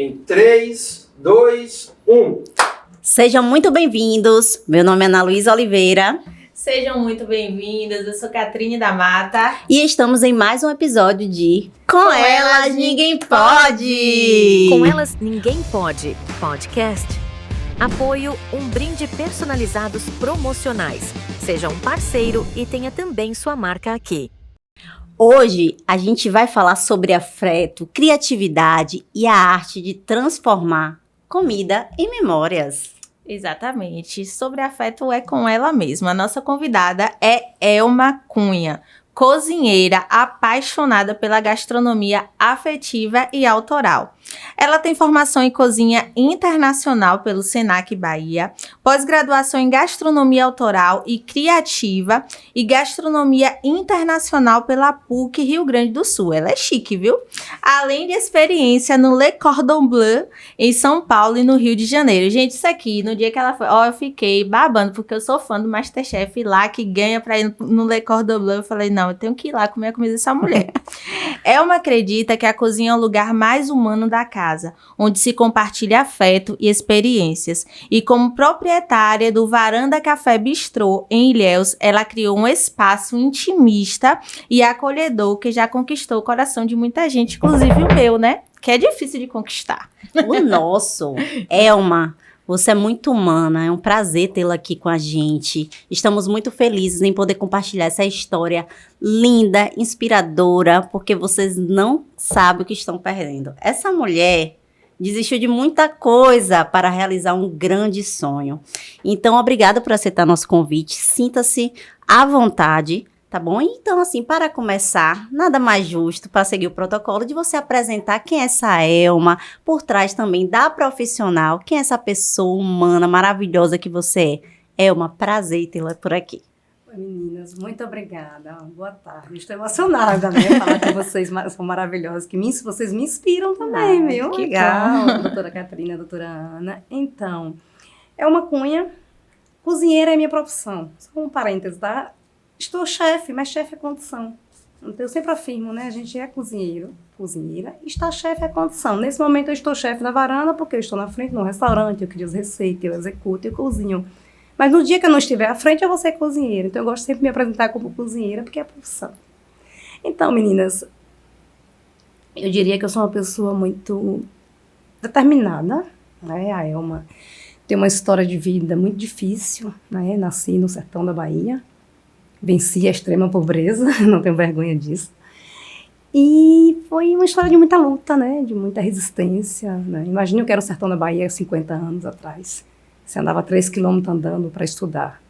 Em 3, 2, 1. Sejam muito bem-vindos. Meu nome é Ana Luísa Oliveira. Sejam muito bem-vindas. Eu sou Catrine da Mata. E estamos em mais um episódio de Com Elas Ninguém Pode. Com Elas Ninguém Pode. Podcast. Apoio Um Brinde Personalizados Promocionais. Seja um parceiro e tenha também sua marca aqui. Hoje a gente vai falar sobre afeto, criatividade e a arte de transformar comida em memórias. Exatamente. Sobre afeto é com ela mesma. A nossa convidada é Elma Cunha, cozinheira apaixonada pela gastronomia afetiva e autoral. Ela tem formação em cozinha internacional pelo Senac Bahia, pós-graduação em gastronomia autoral e criativa e gastronomia internacional pela PUC Rio Grande do Sul. Ela é chique, viu? Além de experiência no Le Cordon Bleu em São Paulo e no Rio de Janeiro. Gente, isso aqui, no dia que ela foi, eu fiquei babando, porque eu sou fã do MasterChef lá, que ganha pra ir no Le Cordon Bleu. Eu falei, não, eu tenho que ir lá comer a comida dessa mulher. Elma acredita que a cozinha é o lugar mais humano da casa, onde se compartilha afeto e experiências. E como proprietária do Varanda Café Bistrô, em Ilhéus, ela criou um espaço intimista e acolhedor que já conquistou o coração de muita gente, inclusive o meu, né? Que é difícil de conquistar. O nosso. Elma, você é muito humana, é um prazer tê-la aqui com a gente. Estamos muito felizes em poder compartilhar essa história linda, inspiradora, porque vocês não sabem o que estão perdendo. Essa mulher desistiu de muita coisa para realizar um grande sonho. Então, obrigada por aceitar nosso convite. Sinta-se à vontade. Tá bom? Então, assim, para começar, nada mais justo para seguir o protocolo de você apresentar quem é essa Elma, por trás também da profissional, quem é essa pessoa humana maravilhosa que você é. Elma, prazer tê-la por aqui. Oi, meninas, muito obrigada. Boa tarde. Estou emocionada, né? Falar com vocês, são maravilhosas, que vocês me inspiram também, viu? Que legal. bom. Doutora Catrina, doutora Ana. Então, Elma Cunha, cozinheira é minha profissão. Só um parênteses, tá? Estou chefe, mas chefe é condição. Então, eu sempre afirmo, né? A gente é cozinheira, e estar chefe é condição. Nesse momento, eu estou chefe na varanda, porque eu estou na frente de um restaurante, eu crio as receitas, eu executo, eu cozinho. Mas no dia que eu não estiver à frente, eu vou ser cozinheira. Então, eu gosto sempre de me apresentar como cozinheira, porque é a profissão. Então, meninas, eu diria que eu sou uma pessoa muito determinada, né? A Elma tem uma história de vida muito difícil, né? Nasci no sertão da Bahia. Venci a extrema pobreza, não tenho vergonha disso. E foi uma história de muita luta, né? De muita resistência, né? Imagine o que era o sertão da Bahia há 50 anos atrás. Você andava 3 quilômetros andando para estudar.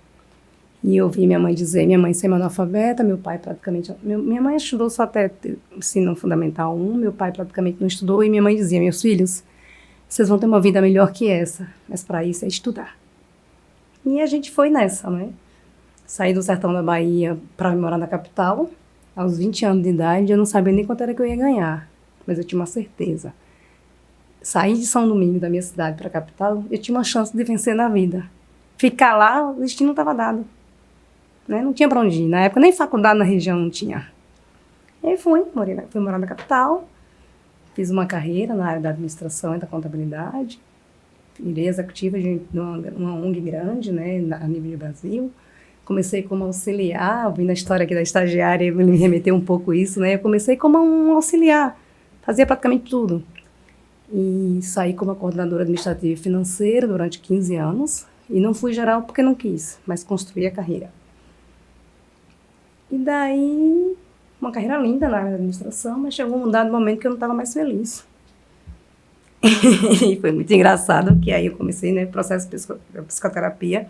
E eu vi minha mãe dizer, minha mãe semi-analfabeta, meu pai praticamente... Minha mãe estudou só até ensino fundamental 1, meu pai praticamente não estudou, e minha mãe dizia, meus filhos, vocês vão ter uma vida melhor que essa, mas para isso é estudar. E a gente foi nessa, né? Saí do sertão da Bahia para morar na capital. Aos 20 anos de idade, eu não sabia nem quanto era que eu ia ganhar. Mas eu tinha uma certeza. Sair de São Domingos, da minha cidade, para a capital, eu tinha uma chance de vencer na vida. Ficar lá, o destino não estava dado. Né? Não tinha para onde ir. Na época, nem faculdade na região não tinha. E aí fui morar na capital. Fiz uma carreira na área da administração e da contabilidade. Virei executiva de uma ONG grande, né, a nível de Brasil. Comecei como auxiliar, ouvindo a história aqui da estagiária, ele me remeteu um pouco isso, né? Eu comecei como um auxiliar, fazia praticamente tudo. E saí como coordenadora administrativa e financeira durante 15 anos. E não fui geral porque não quis, mas construí a carreira. E daí, uma carreira linda na área da administração, mas chegou um dado momento que eu não estava mais feliz. E foi muito engraçado, que aí eu comecei, né, processo de psicoterapia.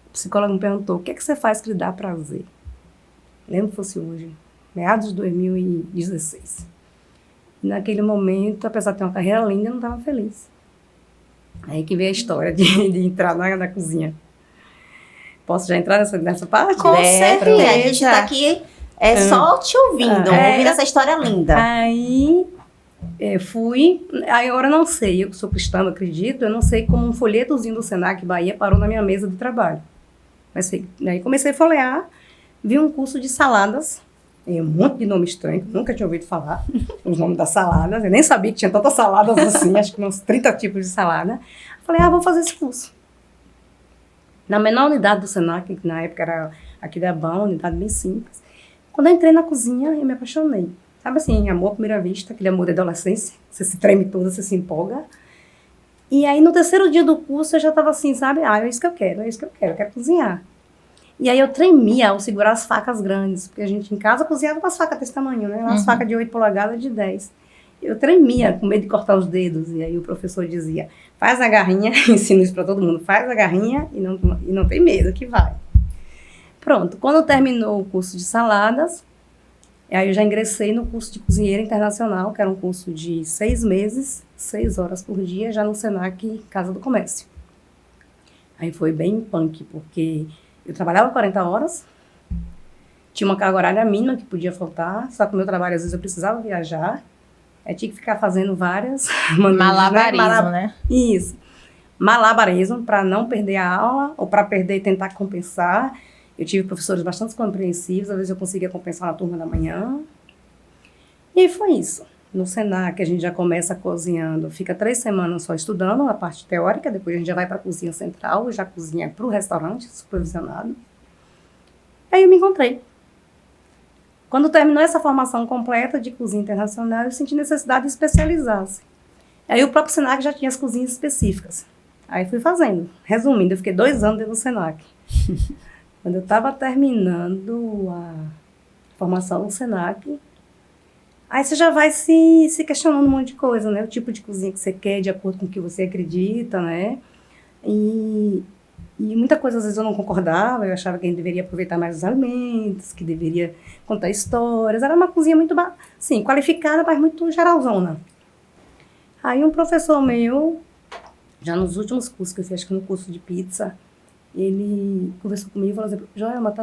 O psicólogo me perguntou, o que é que você faz que lhe dá prazer? Lembro que fosse hoje, meados de 2016. E naquele momento, apesar de ter uma carreira linda, eu não estava feliz. Aí que veio a história de entrar na cozinha. Posso já entrar nessa parte? Com certeza. A gente está aqui só te ouvindo essa história linda. Aí aí agora eu não sei, eu sou cristã, eu acredito, eu não sei como um folhetozinho do Senac Bahia parou na minha mesa de trabalho. Mas aí comecei a folhear, vi um curso de saladas Tem um monte de nome estranho, que eu nunca tinha ouvido falar, os nomes das saladas. Eu nem sabia que tinha tantas saladas assim, acho que uns 30 tipos de salada. Falei, vou fazer esse curso. Na menor unidade do Senac, que na época era aqui da BAM, unidade bem simples. Quando eu entrei na cozinha, eu me apaixonei. Sabe assim, amor à primeira vista, aquele amor da adolescência. Você se treme toda, você se empolga. E aí, no terceiro dia do curso, eu já estava assim, sabe? É isso que eu quero, eu quero cozinhar. E aí, eu tremia ao segurar as facas grandes, porque a gente em casa cozinhava com as facas desse tamanho, né? As facas de 8 polegadas, de 10. Eu tremia, com medo de cortar os dedos. E aí, o professor dizia, faz a garrinha, ensino isso para todo mundo, faz a garrinha e não tem medo, que vai. Pronto, quando terminou o curso de saladas, aí eu já ingressei no curso de cozinheira internacional, que era um curso de 6 meses, 6 horas por dia, já no Senac Casa do Comércio. Aí foi bem punk, porque eu trabalhava 40 horas, tinha uma carga horária mínima que podia faltar, só que o meu trabalho, às vezes, eu precisava viajar, aí tinha que ficar fazendo várias Malabarismo, né? Isso. Malabarismo, para não perder a aula, ou para perder e tentar compensar. Eu tive professores bastante compreensivos, às vezes eu conseguia compensar na turma da manhã. E aí foi isso. No Senac, a gente já começa cozinhando, fica 3 semanas só estudando a parte teórica, depois a gente já vai para a cozinha central, já cozinha para o restaurante, supervisionado. Aí eu me encontrei. Quando terminou essa formação completa de cozinha internacional, eu senti necessidade de especializar-se. Aí o próprio Senac já tinha as cozinhas específicas. Aí fui fazendo. Resumindo, eu fiquei 2 anos dentro do Senac. Quando eu estava terminando a formação no Senac, aí você já vai se questionando um monte de coisa, né? O tipo de cozinha que você quer, de acordo com o que você acredita, né? E muita coisa, às vezes, eu não concordava. Eu achava que a gente deveria aproveitar mais os alimentos, que deveria contar histórias. Era uma cozinha muito, sim, qualificada, mas muito geralzona. Aí um professor meu, já nos últimos cursos que eu fiz, acho que no curso de pizza, ele conversou comigo e falou assim, Joelma,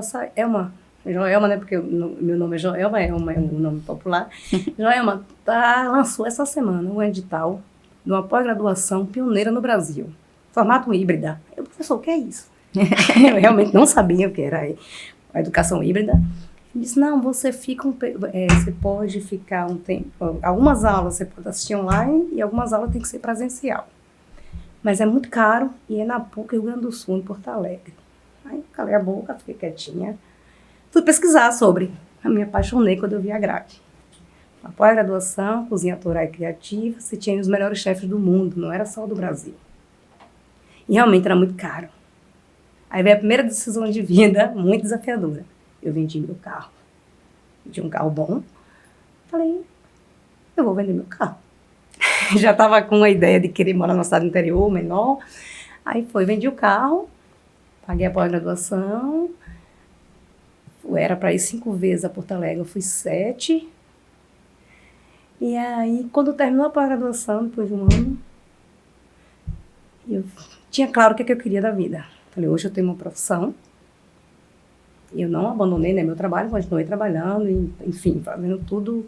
Joelma, né, porque meu nome é Joelma, é um nome popular. Joelma, lançou essa semana um edital de uma pós-graduação pioneira no Brasil, formato híbrida. Eu, professor, o que é isso? Eu realmente não sabia o que era a educação híbrida. Ele disse, não, você pode ficar um tempo, algumas aulas você pode assistir online e algumas aulas tem que ser presencial. Mas é muito caro e é na PUC, Rio Grande do Sul, em Porto Alegre. Aí calei a boca, fiquei quietinha. Fui pesquisar sobre. Eu me apaixonei quando eu vi a grade. A pós-graduação, cozinha autoral e criativa, você tinha os melhores chefes do mundo, não era só do Brasil. E realmente era muito caro. Aí veio a primeira decisão de vida, muito desafiadora. Eu vendi meu carro. Eu tinha um carro bom. Falei, eu vou vender meu carro. Já estava com a ideia de querer morar numa cidade interior, menor. Aí vendi o carro, paguei a pós-graduação. Era para ir 5 vezes a Porto Alegre, eu fui 7. E aí, quando terminou a pós-graduação, depois de um ano, eu tinha claro o que eu queria da vida. Falei, hoje eu tenho uma profissão. Eu não abandonei, né, meu trabalho, continuei trabalhando, enfim, fazendo tudo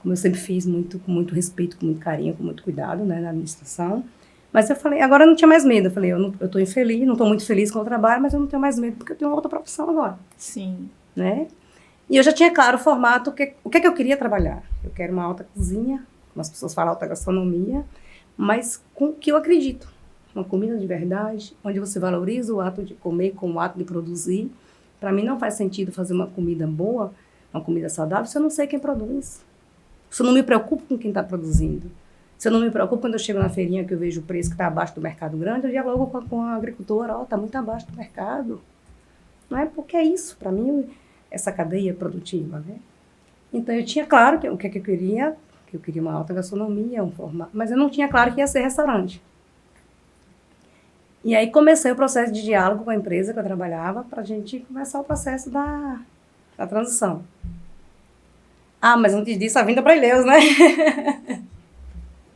como eu sempre fiz, com muito respeito, com muito carinho, com muito cuidado, né, na administração. Mas eu falei, agora eu não tinha mais medo. Eu falei, eu estou infeliz, não estou muito feliz com o trabalho, mas eu não tenho mais medo porque eu tenho uma outra profissão agora. Sim. Né? E eu já tinha claro o formato, o que eu queria trabalhar. Eu quero uma alta cozinha, como as pessoas falam, alta gastronomia, mas com o que eu acredito. Uma comida de verdade, onde você valoriza o ato de comer com o ato de produzir. Para mim não faz sentido fazer uma comida boa, uma comida saudável, se eu não sei quem produz. Se eu não me preocupo com quem está produzindo. Se eu não me preocupo quando eu chego na feirinha que eu vejo o preço que está abaixo do mercado grande, eu dialogo com a agricultora, está muito abaixo do mercado. Não é porque é isso, para mim, essa cadeia produtiva, né? Então eu tinha claro o que eu queria, que eu queria uma alta gastronomia, um formato, mas eu não tinha claro que ia ser restaurante. E aí comecei o processo de diálogo com a empresa que eu trabalhava para a gente começar o processo da transição. Mas antes disso, a vinda para Ilhéus, né?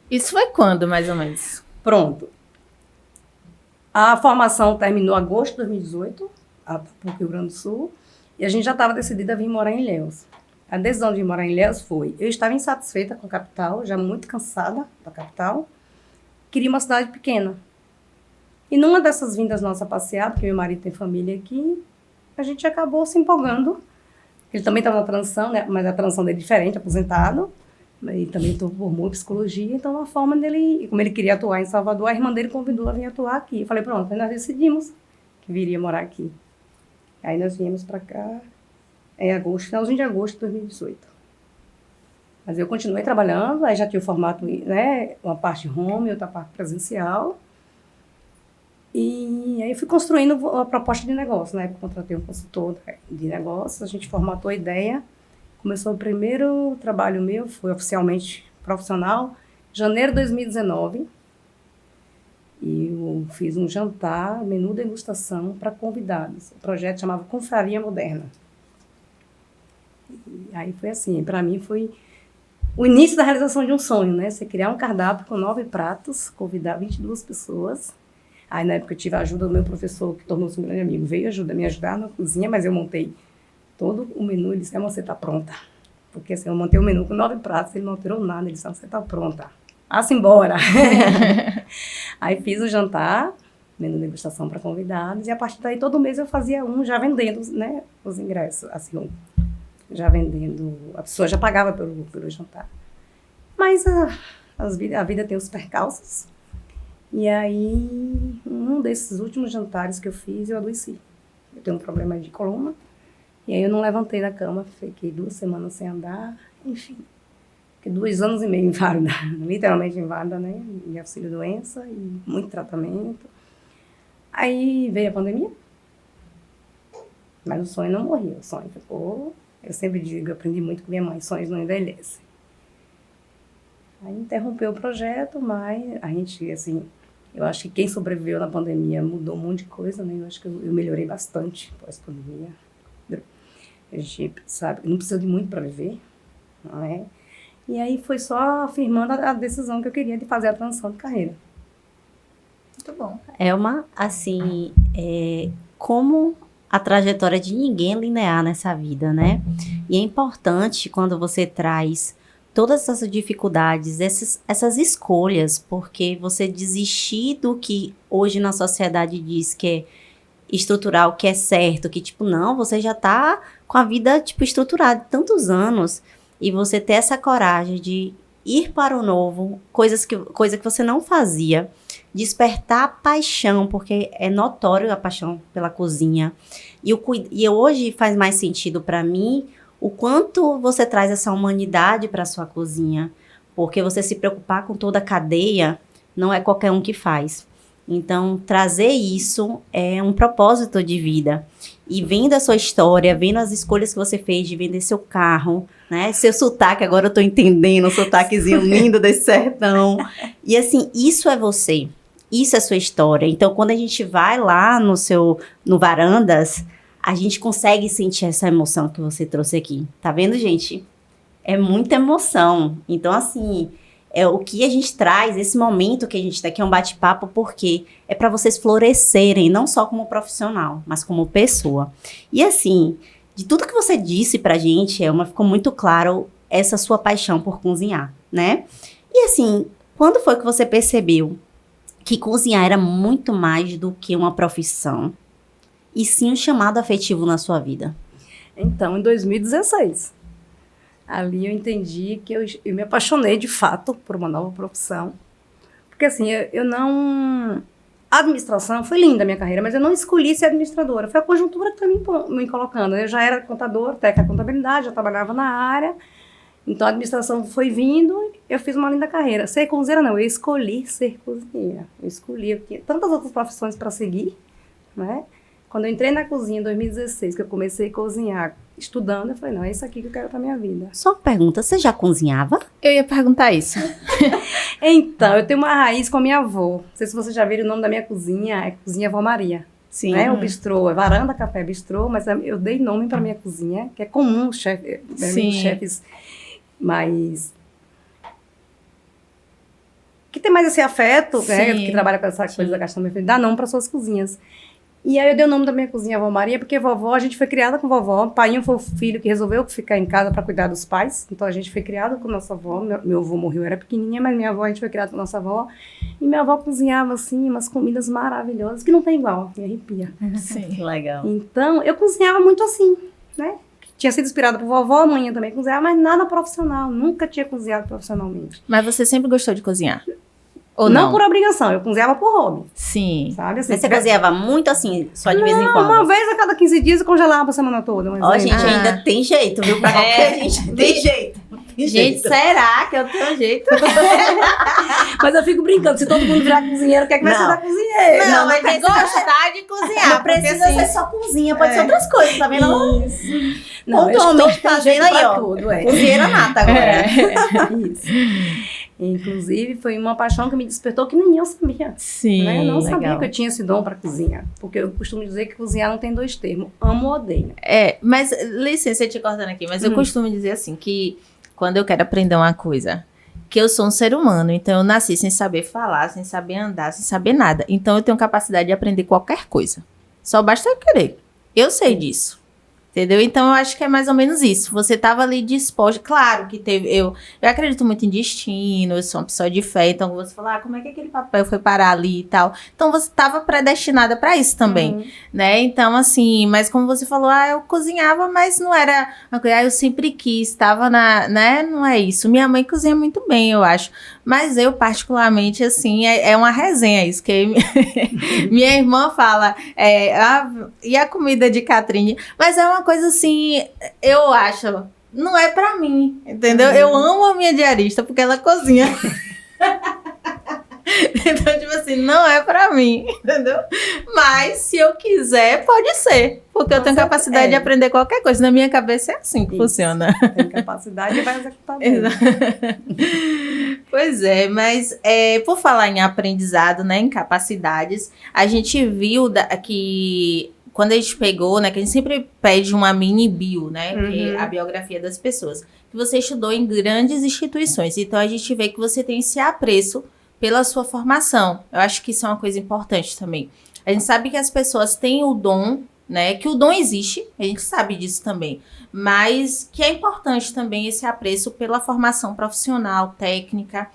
Isso foi quando, mais ou menos? Pronto. A formação terminou em agosto de 2018, para o Rio Grande do Sul, e a gente já estava decidida a vir morar em Ilhéus. A decisão de vir morar em Ilhéus foi, eu estava insatisfeita com a capital, já muito cansada da capital, queria uma cidade pequena. E numa dessas vindas nossas a passear, porque meu marido tem família aqui, a gente acabou se empolgando Ele também estava na transição, né? Mas a transição dele é diferente, aposentado. E também formou em psicologia. Então, a forma dele, como ele queria atuar em Salvador, a irmã dele convidou a vir atuar aqui. Eu falei, pronto, aí nós decidimos que viria morar aqui. Aí nós viemos para cá em agosto, finalzinho de agosto de 2018. Mas eu continuei trabalhando, aí já tinha o formato, né? Uma parte home, outra parte presencial. E aí eu fui construindo a proposta de negócio, né? Eu contratei um consultor de negócios, a gente formatou a ideia. Começou o primeiro trabalho meu, foi oficialmente profissional, janeiro de 2019. E eu fiz um jantar, menu degustação para convidados. O projeto chamava Confraria Moderna. E aí foi assim, para mim foi o início da realização de um sonho, né? Você criar um cardápio com 9 pratos, convidar 22 pessoas. Aí, na época, eu tive a ajuda do meu professor, que tornou-se um grande amigo. Veio me ajudar na cozinha, mas eu montei todo o menu. Ele disse, você está pronta. Porque assim, eu montei o menu com 9 pratos, ele não alterou nada. Ele disse, você está pronta. Vá-se embora. Aí fiz o jantar, menu de degustação para convidados. E a partir daí, todo mês eu fazia um, já vendendo, né, os ingressos. Assim, já vendendo. A pessoa já pagava pelo jantar. Mas a vida tem os percalços. E aí, um desses últimos jantares que eu fiz, eu adoeci. Eu tenho um problema de coluna. E aí eu não levantei da cama, fiquei 2 semanas sem andar, enfim. Fiquei 2 anos e meio inválida, literalmente inválida, né? De auxílio-doença e muito tratamento. Aí veio a pandemia. Mas o sonho não morreu, o sonho ficou... Eu sempre digo, eu aprendi muito com minha mãe, sonhos não envelhecem. Aí interrompeu o projeto, mas a gente, assim... Eu acho que quem sobreviveu na pandemia mudou um monte de coisa, né? Eu acho que eu melhorei bastante pós-pandemia. A gente sabe, não precisa de muito para viver, não é? E aí foi só afirmando a decisão que eu queria de fazer a transição de carreira. Muito bom. Assim, como a trajetória de ninguém é linear nessa vida, né? E é importante quando você traz todas essas dificuldades, essas escolhas, porque você desistir do que hoje na sociedade diz que é estrutural, que é certo, que tipo, não, você já tá com a vida tipo estruturada de tantos anos, e você ter essa coragem de ir para o novo, coisa que você não fazia, despertar a paixão, porque é notório a paixão pela cozinha, e hoje faz mais sentido para mim o quanto você traz essa humanidade para a sua cozinha, porque você se preocupar com toda a cadeia não é qualquer um que faz. Então, trazer isso é um propósito de vida. E vendo a sua história, vendo as escolhas que você fez de vender seu carro, né? Seu sotaque, agora eu tô entendendo, o sotaquezinho lindo desse sertão. E assim, isso é você. Isso é sua história. Então, quando a gente vai lá no Varandas, a gente consegue sentir essa emoção que você trouxe aqui. Tá vendo, gente? É muita emoção. Então, assim... É o que a gente traz, esse momento que a gente tá aqui é um bate-papo, porque é para vocês florescerem, não só como profissional, mas como pessoa. E assim, de tudo que você disse pra gente, ficou muito claro essa sua paixão por cozinhar, né? E assim, quando foi que você percebeu que cozinhar era muito mais do que uma profissão, e sim um chamado afetivo na sua vida? Então, em 2016... Ali eu entendi que eu me apaixonei, de fato, por uma nova profissão. Porque, assim, eu não... A administração foi linda a minha carreira, mas eu não escolhi ser administradora. Foi a conjuntura que foi me colocando. Eu já era contadora, técnica de contabilidade, já trabalhava na área. Então, a administração foi vindo, eu fiz uma linda carreira. Ser cozinheira, não. Eu escolhi ser cozinheira. Eu tinha tantas outras profissões para seguir, né? Quando eu entrei na cozinha em 2016, que eu comecei a cozinhar estudando, eu falei, não, é isso aqui que eu quero pra minha vida. Só uma pergunta, você já cozinhava? Eu ia perguntar isso. Então, eu tenho uma raiz com a minha avó. Não sei se vocês já viram o nome da minha cozinha, é Cozinha Vó Maria. Sim. Né? O bistrô, é Varanda Café Bistrô, mas eu dei nome pra minha cozinha, que é comum, chefes mais... que tem mais esse afeto, né? Que trabalha com essa coisa da gastronomia, dá nome para suas cozinhas. E aí eu dei o nome da minha cozinha Vó Maria, porque vovó, a gente foi criada com vovó. O pai foi o filho que resolveu ficar em casa para cuidar dos pais. Então a gente foi criada com nossa avó. Meu avô morreu, eu era pequenininha, mas minha avó, a gente foi criada com nossa avó. E minha avó cozinhava, assim, umas comidas maravilhosas, que não tem igual, me arrepia. Sim. Legal. Então, eu cozinhava muito assim, né? Tinha sido inspirada por vovó, amanhã também cozinhava, mas nada profissional. Nunca tinha cozinhado profissionalmente. Mas você sempre gostou de cozinhar? Ou não não? por obrigação, eu cozinhava por hobby. Sim. Sabe? Assim, Mas você cozinhava muito assim, só de vez em quando? uma vez a cada 15 dias e congelava a semana toda. Mas Ó, aí- gente, ainda tem jeito, viu? Pra qualquer gente tem jeito. Tem Gente, jeito. será que eu tenho jeito? Mas eu fico brincando, se todo mundo virar cozinheiro, quer que vai Não. ser da cozinheira? Não, mas tem que precisa- gostar de cozinhar. Não porque, precisa assim, ser só cozinha, pode ser outras coisas, tá vendo? Não, eu Pontualmente estou fazendo jeito aí, pra ó. tudo, é. Cozinheira nata agora. Isso. Inclusive, foi uma paixão que me despertou que nem eu sabia. Sim, Né? Eu não sabia legal. que eu tinha esse dom para cozinhar. Porque eu costumo dizer que cozinhar não tem dois termos. Amo ou odeio. Mas, licença, eu te cortando aqui, mas eu costumo dizer assim, que quando eu quero aprender uma coisa, que eu sou um ser humano, então eu nasci sem saber falar, sem saber andar, sem saber nada. Então eu tenho capacidade de aprender qualquer coisa. Só basta eu querer. Eu sei disso. Entendeu? Então eu acho que é mais ou menos isso. Você estava ali disposto. Claro que teve. Eu acredito muito em destino, eu sou uma pessoa de fé. Então você falou, como é que aquele papel foi parar ali e tal. Então você estava predestinada para isso também, né? Então, assim, mas como você falou, eu cozinhava, mas não era uma coisa, eu sempre quis, estava né? Não é isso. Minha mãe cozinha muito bem, eu acho. Mas eu, particularmente, assim, é uma resenha isso, que minha irmã fala, e a comida de Catrine? Mas é uma coisa assim, eu acho, não é pra mim, entendeu? Eu amo a minha diarista, porque ela cozinha. Então, tipo assim, não é pra mim, entendeu? Mas, se eu quiser, pode ser. Porque eu tenho capacidade de aprender qualquer coisa. Na minha cabeça é assim que funciona. Tem capacidade e vai executar bem. Pois é, mas por falar em aprendizado, né, em capacidades, a gente viu que quando a gente pegou, né, que a gente sempre pede uma mini bio, né, que é a biografia das pessoas, que você estudou em grandes instituições. Então, a gente vê que você tem esse apreço pela sua formação. Eu acho que isso é uma coisa importante também. A gente sabe que as pessoas têm o dom, né? Que o dom existe, a gente sabe disso também. Mas que é importante também esse apreço pela formação profissional, técnica.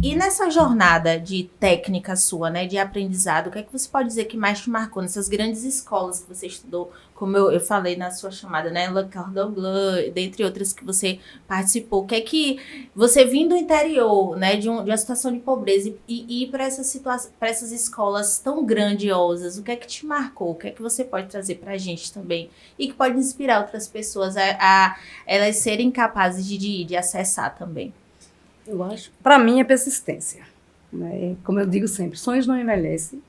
E nessa jornada de técnica sua, né? De aprendizado, o que é que você pode dizer que mais te marcou nessas grandes escolas que você estudou? Como eu falei na sua chamada, né? Le Cordon Bleu, dentre outras que você participou. O que é que você vindo do interior, né? De uma situação de pobreza e ir para essas escolas tão grandiosas, o que é que te marcou? O que é que você pode trazer para a gente também? E que pode inspirar outras pessoas a elas serem capazes de acessar também? Eu acho. Para mim é persistência. Né? Como eu digo sempre, sonhos não envelhecem.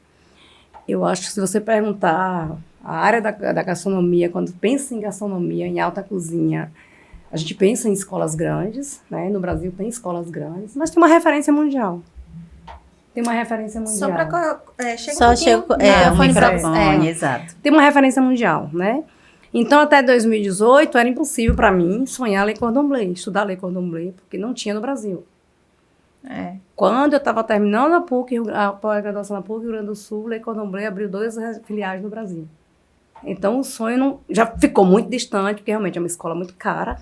Eu acho que se você perguntar a área da gastronomia, quando pensa em gastronomia, em alta cozinha, a gente pensa em escolas grandes, né? No Brasil tem escolas grandes, mas tem uma referência mundial. Tem uma referência mundial. Só para chegar Só um chega pouquinho o fone pra- microfone, exato. Tem uma referência mundial, né? Então, até 2018, era impossível para mim sonhar Le Cordon Bleu, estudar Le Cordon Bleu, porque não tinha no Brasil. Quando eu estava terminando a PUC, a pós-graduação na PUC, Rio Grande do Sul, Le Cordon Bleu abriu 2 filiais no Brasil. Então, o sonho já ficou muito distante, porque realmente é uma escola muito cara.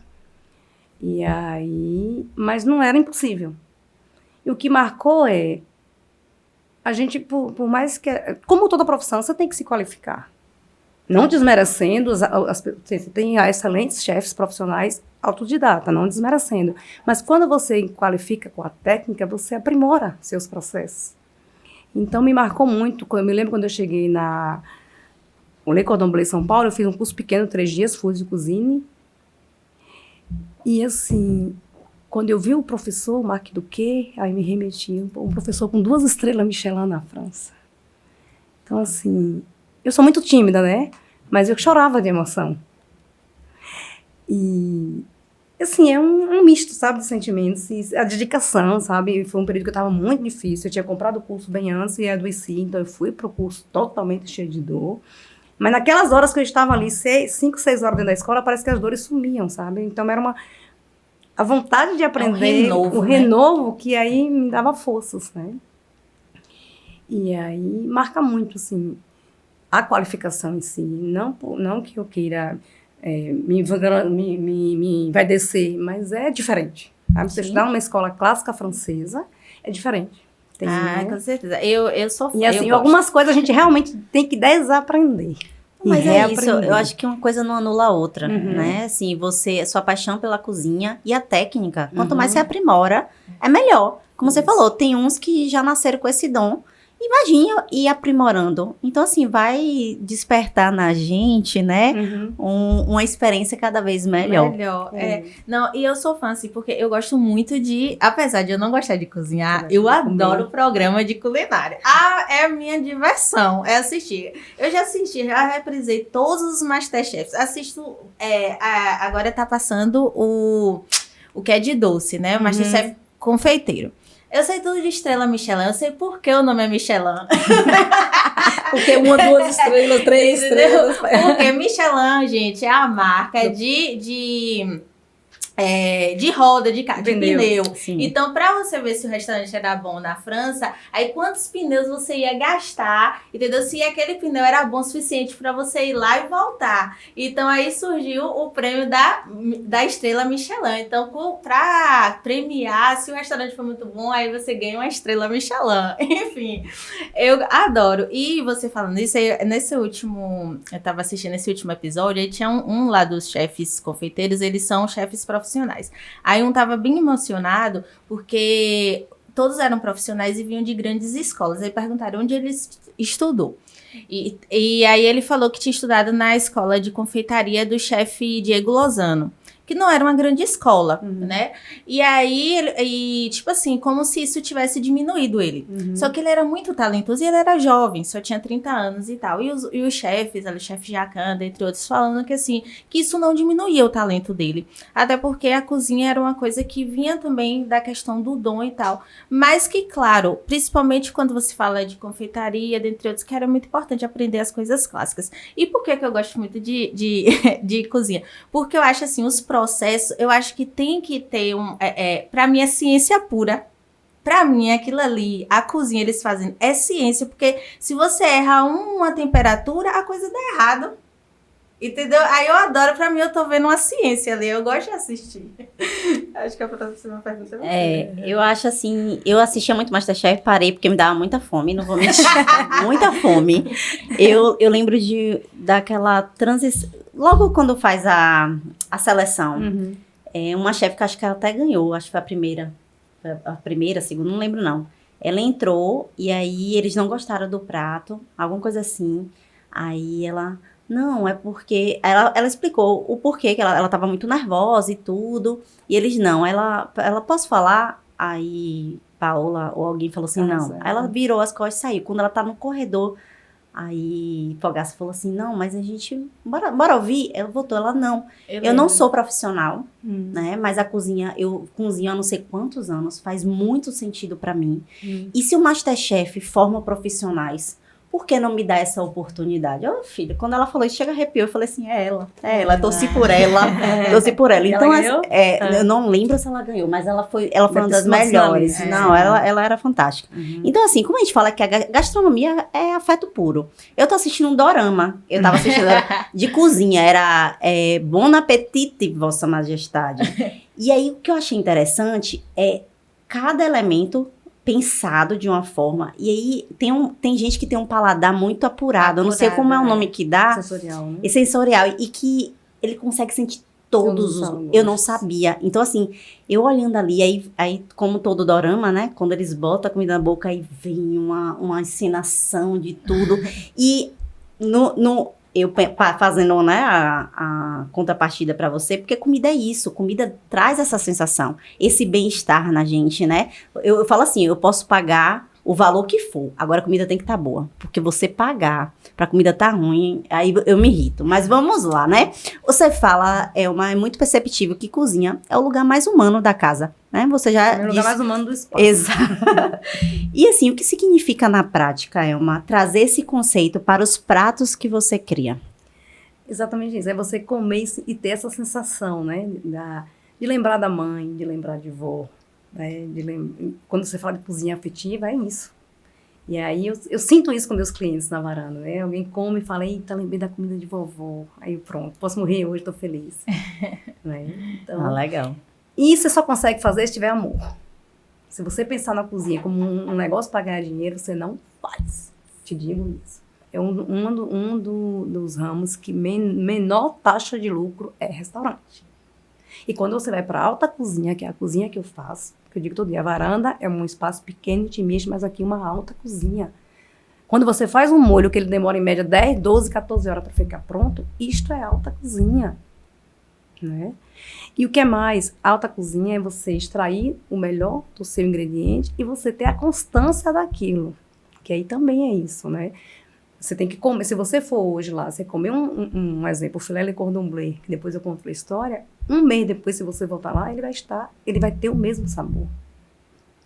E aí, mas não era impossível. E o que marcou a gente, por mais que... Como toda profissão, você tem que se qualificar. Não desmerecendo, você tem excelentes chefes profissionais autodidata, não desmerecendo. Mas quando você qualifica com a técnica, você aprimora seus processos. Então, me marcou muito. Eu me lembro quando eu cheguei no Le Cordon Bleu São Paulo, eu fiz um curso pequeno, 3 dias, fui de cozinha. E assim, quando eu vi o professor, Marc Duquet, aí me remeti, um professor com 2 estrelas Michelin na França. Então, assim, eu sou muito tímida, né? Mas eu chorava de emoção. E, assim, é um misto, sabe, de sentimentos. E a dedicação, sabe? Foi um período que eu estava muito difícil. Eu tinha comprado o curso bem antes e adoeci, então eu fui para o curso totalmente cheio de dor. Mas naquelas horas que eu estava ali, 5, 6 horas dentro da escola, parece que as dores sumiam, sabe? Então era a vontade de aprender, o renovo que aí me dava forças, né? E aí marca muito, assim, a qualificação em si. Não que eu queira me envaidecer, mas é diferente. Sabe? Você estudar numa escola clássica francesa é diferente. Com certeza. Eu sou fã. E assim, algumas coisas a gente realmente tem que desaprender. Mas é isso, reaprender. eu acho que uma coisa não anula a outra, Uhum. né? Assim, sua paixão pela cozinha e a técnica, quanto mais você aprimora, é melhor. Como você falou, tem uns que já nasceram com esse dom. Imagina ir aprimorando. Então, assim, vai despertar na gente, né? Uma experiência cada vez melhor. Não, e eu sou fã, assim, porque eu gosto muito de... Apesar de eu não gostar de cozinhar, Você eu gosta de adoro programa de culinária. É a minha diversão, é assistir. Eu já assisti, já reprisei todos os Masterchefs. Assisto... agora tá passando o que é de doce, né? O Masterchef confeiteiro. Eu sei tudo de estrela Michelin, eu sei por que o nome é Michelin. Porque 1, 2 estrelas, 3 estrelas. Porque Michelin, gente, é a marca de roda, de pneu. Sim. Então, pra você ver se o restaurante era bom na França, aí quantos pneus você ia gastar, entendeu? Se aquele pneu era bom o suficiente pra você ir lá e voltar. Então, aí surgiu o prêmio da estrela Michelin. Então, pra premiar, se o restaurante for muito bom, aí você ganha uma estrela Michelin. Enfim, eu adoro. E você falando isso, eu tava assistindo esse último episódio, aí tinha um lá dos chefes confeiteiros, eles são chefes profissionais. Aí um tava bem emocionado porque todos eram profissionais e vinham de grandes escolas. Aí perguntaram onde ele estudou. E aí ele falou que tinha estudado na escola de confeitaria do chefe Diego Lozano, que não era uma grande escola, né? E aí, tipo assim, como se isso tivesse diminuído ele. Só que ele era muito talentoso e ele era jovem, só tinha 30 anos e tal. E os chefes, o chefe Jacanda, entre outros, falando que assim, que isso não diminuía o talento dele. Até porque a cozinha era uma coisa que vinha também da questão do dom e tal. Mas que, claro, principalmente quando você fala de confeitaria, dentre outros, que era muito importante aprender as coisas clássicas. E por que eu gosto muito de cozinha? Porque eu acho assim, os processos, eu acho que tem que ter pra mim é ciência pura. Pra mim, aquilo ali, a cozinha eles fazem, é ciência, porque se você erra uma temperatura, a coisa dá errado. Entendeu? Aí eu adoro, pra mim eu tô vendo uma ciência ali, eu gosto de assistir. Acho que a próxima pergunta é você. Eu acho assim, eu assistia muito Masterchef, parei porque me dava muita fome, não vou mentir, muita fome. Eu lembro daquela transição, logo quando faz a seleção, uma chefe que acho que ela até ganhou, acho que foi a primeira, a segunda, não lembro não. Ela entrou e aí eles não gostaram do prato, alguma coisa assim, aí ela... Não, é porque... Ela explicou o porquê, que ela tava muito nervosa e tudo. E eles, não, ela posso falar? Aí, Paola ou alguém falou assim, não. Aí ela virou as costas e saiu. Quando ela tá no corredor, aí Fogaça falou assim, não, mas a gente... Bora ouvir? Ela voltou, ela, não. Eu não sou profissional, né? Mas a cozinha, eu cozinho há não sei quantos anos, faz muito sentido pra mim. E se o Masterchef forma profissionais... Por que não me dá essa oportunidade? Ô, filha, quando ela falou isso, chega arrepiou. Eu falei assim, é ela, torci por ela, torci por ela. Então, eu não lembro se ela ganhou, mas ela foi uma das melhores. Não, ela era fantástica. Então, assim, como a gente fala que a gastronomia é afeto puro. Eu tô assistindo um dorama, eu tava assistindo de cozinha, era Bon Appetit, Vossa Majestade. E aí, o que eu achei interessante é cada elemento pensado de uma forma, e aí tem gente que tem um paladar muito apurado, eu não sei como é o nome que dá, Sensorial, né? é sensorial, e que ele consegue sentir todos os... Eu não sabia. Então, assim, eu olhando ali, aí como todo dorama, né, quando eles botam a comida na boca, aí vem uma encenação de tudo, e eu fazendo, né, a contrapartida pra você, porque comida é isso, comida traz essa sensação, esse bem-estar na gente, né? Eu falo assim, eu posso pagar o valor que for, agora a comida tem que estar boa, porque você pagar pra comida estar ruim, aí eu me irrito. Mas vamos lá, né? Você fala, é muito perceptível que cozinha é o lugar mais humano da casa, né? Você já É o lugar mais humano do espaço. Exato. E assim, o que significa na prática, Elma, trazer esse conceito para os pratos que você cria? Exatamente isso. É você comer e ter essa sensação, né? De lembrar da mãe, de lembrar de vó. Né? Quando você fala de cozinha afetiva, é isso. E aí eu sinto isso com meus clientes na varanda, né? Alguém come e fala, eita, lembrei da comida de vovó. Aí pronto, posso morrer hoje, tô feliz. Né? Então, Legal. E você só consegue fazer se tiver amor. Se você pensar na cozinha como um negócio para ganhar dinheiro, você não faz. Te digo isso. é dos ramos que menor taxa de lucro é restaurante. E quando você vai para a alta cozinha, que é a cozinha que eu faço, que eu digo todo dia, a varanda é um espaço pequeno, intimista, mas aqui uma alta cozinha. Quando você faz um molho que ele demora em média 10, 12, 14 horas para ficar pronto, isto é alta cozinha, né? E o que é mais? Alta cozinha é você extrair o melhor do seu ingrediente e você ter a constância daquilo, que aí também é isso, né? Você tem que comer, se você for hoje lá, você comer um exemplo, o filé de cordon bleu, que depois eu conto a história, um mês depois, se você voltar lá, ele vai ter o mesmo sabor.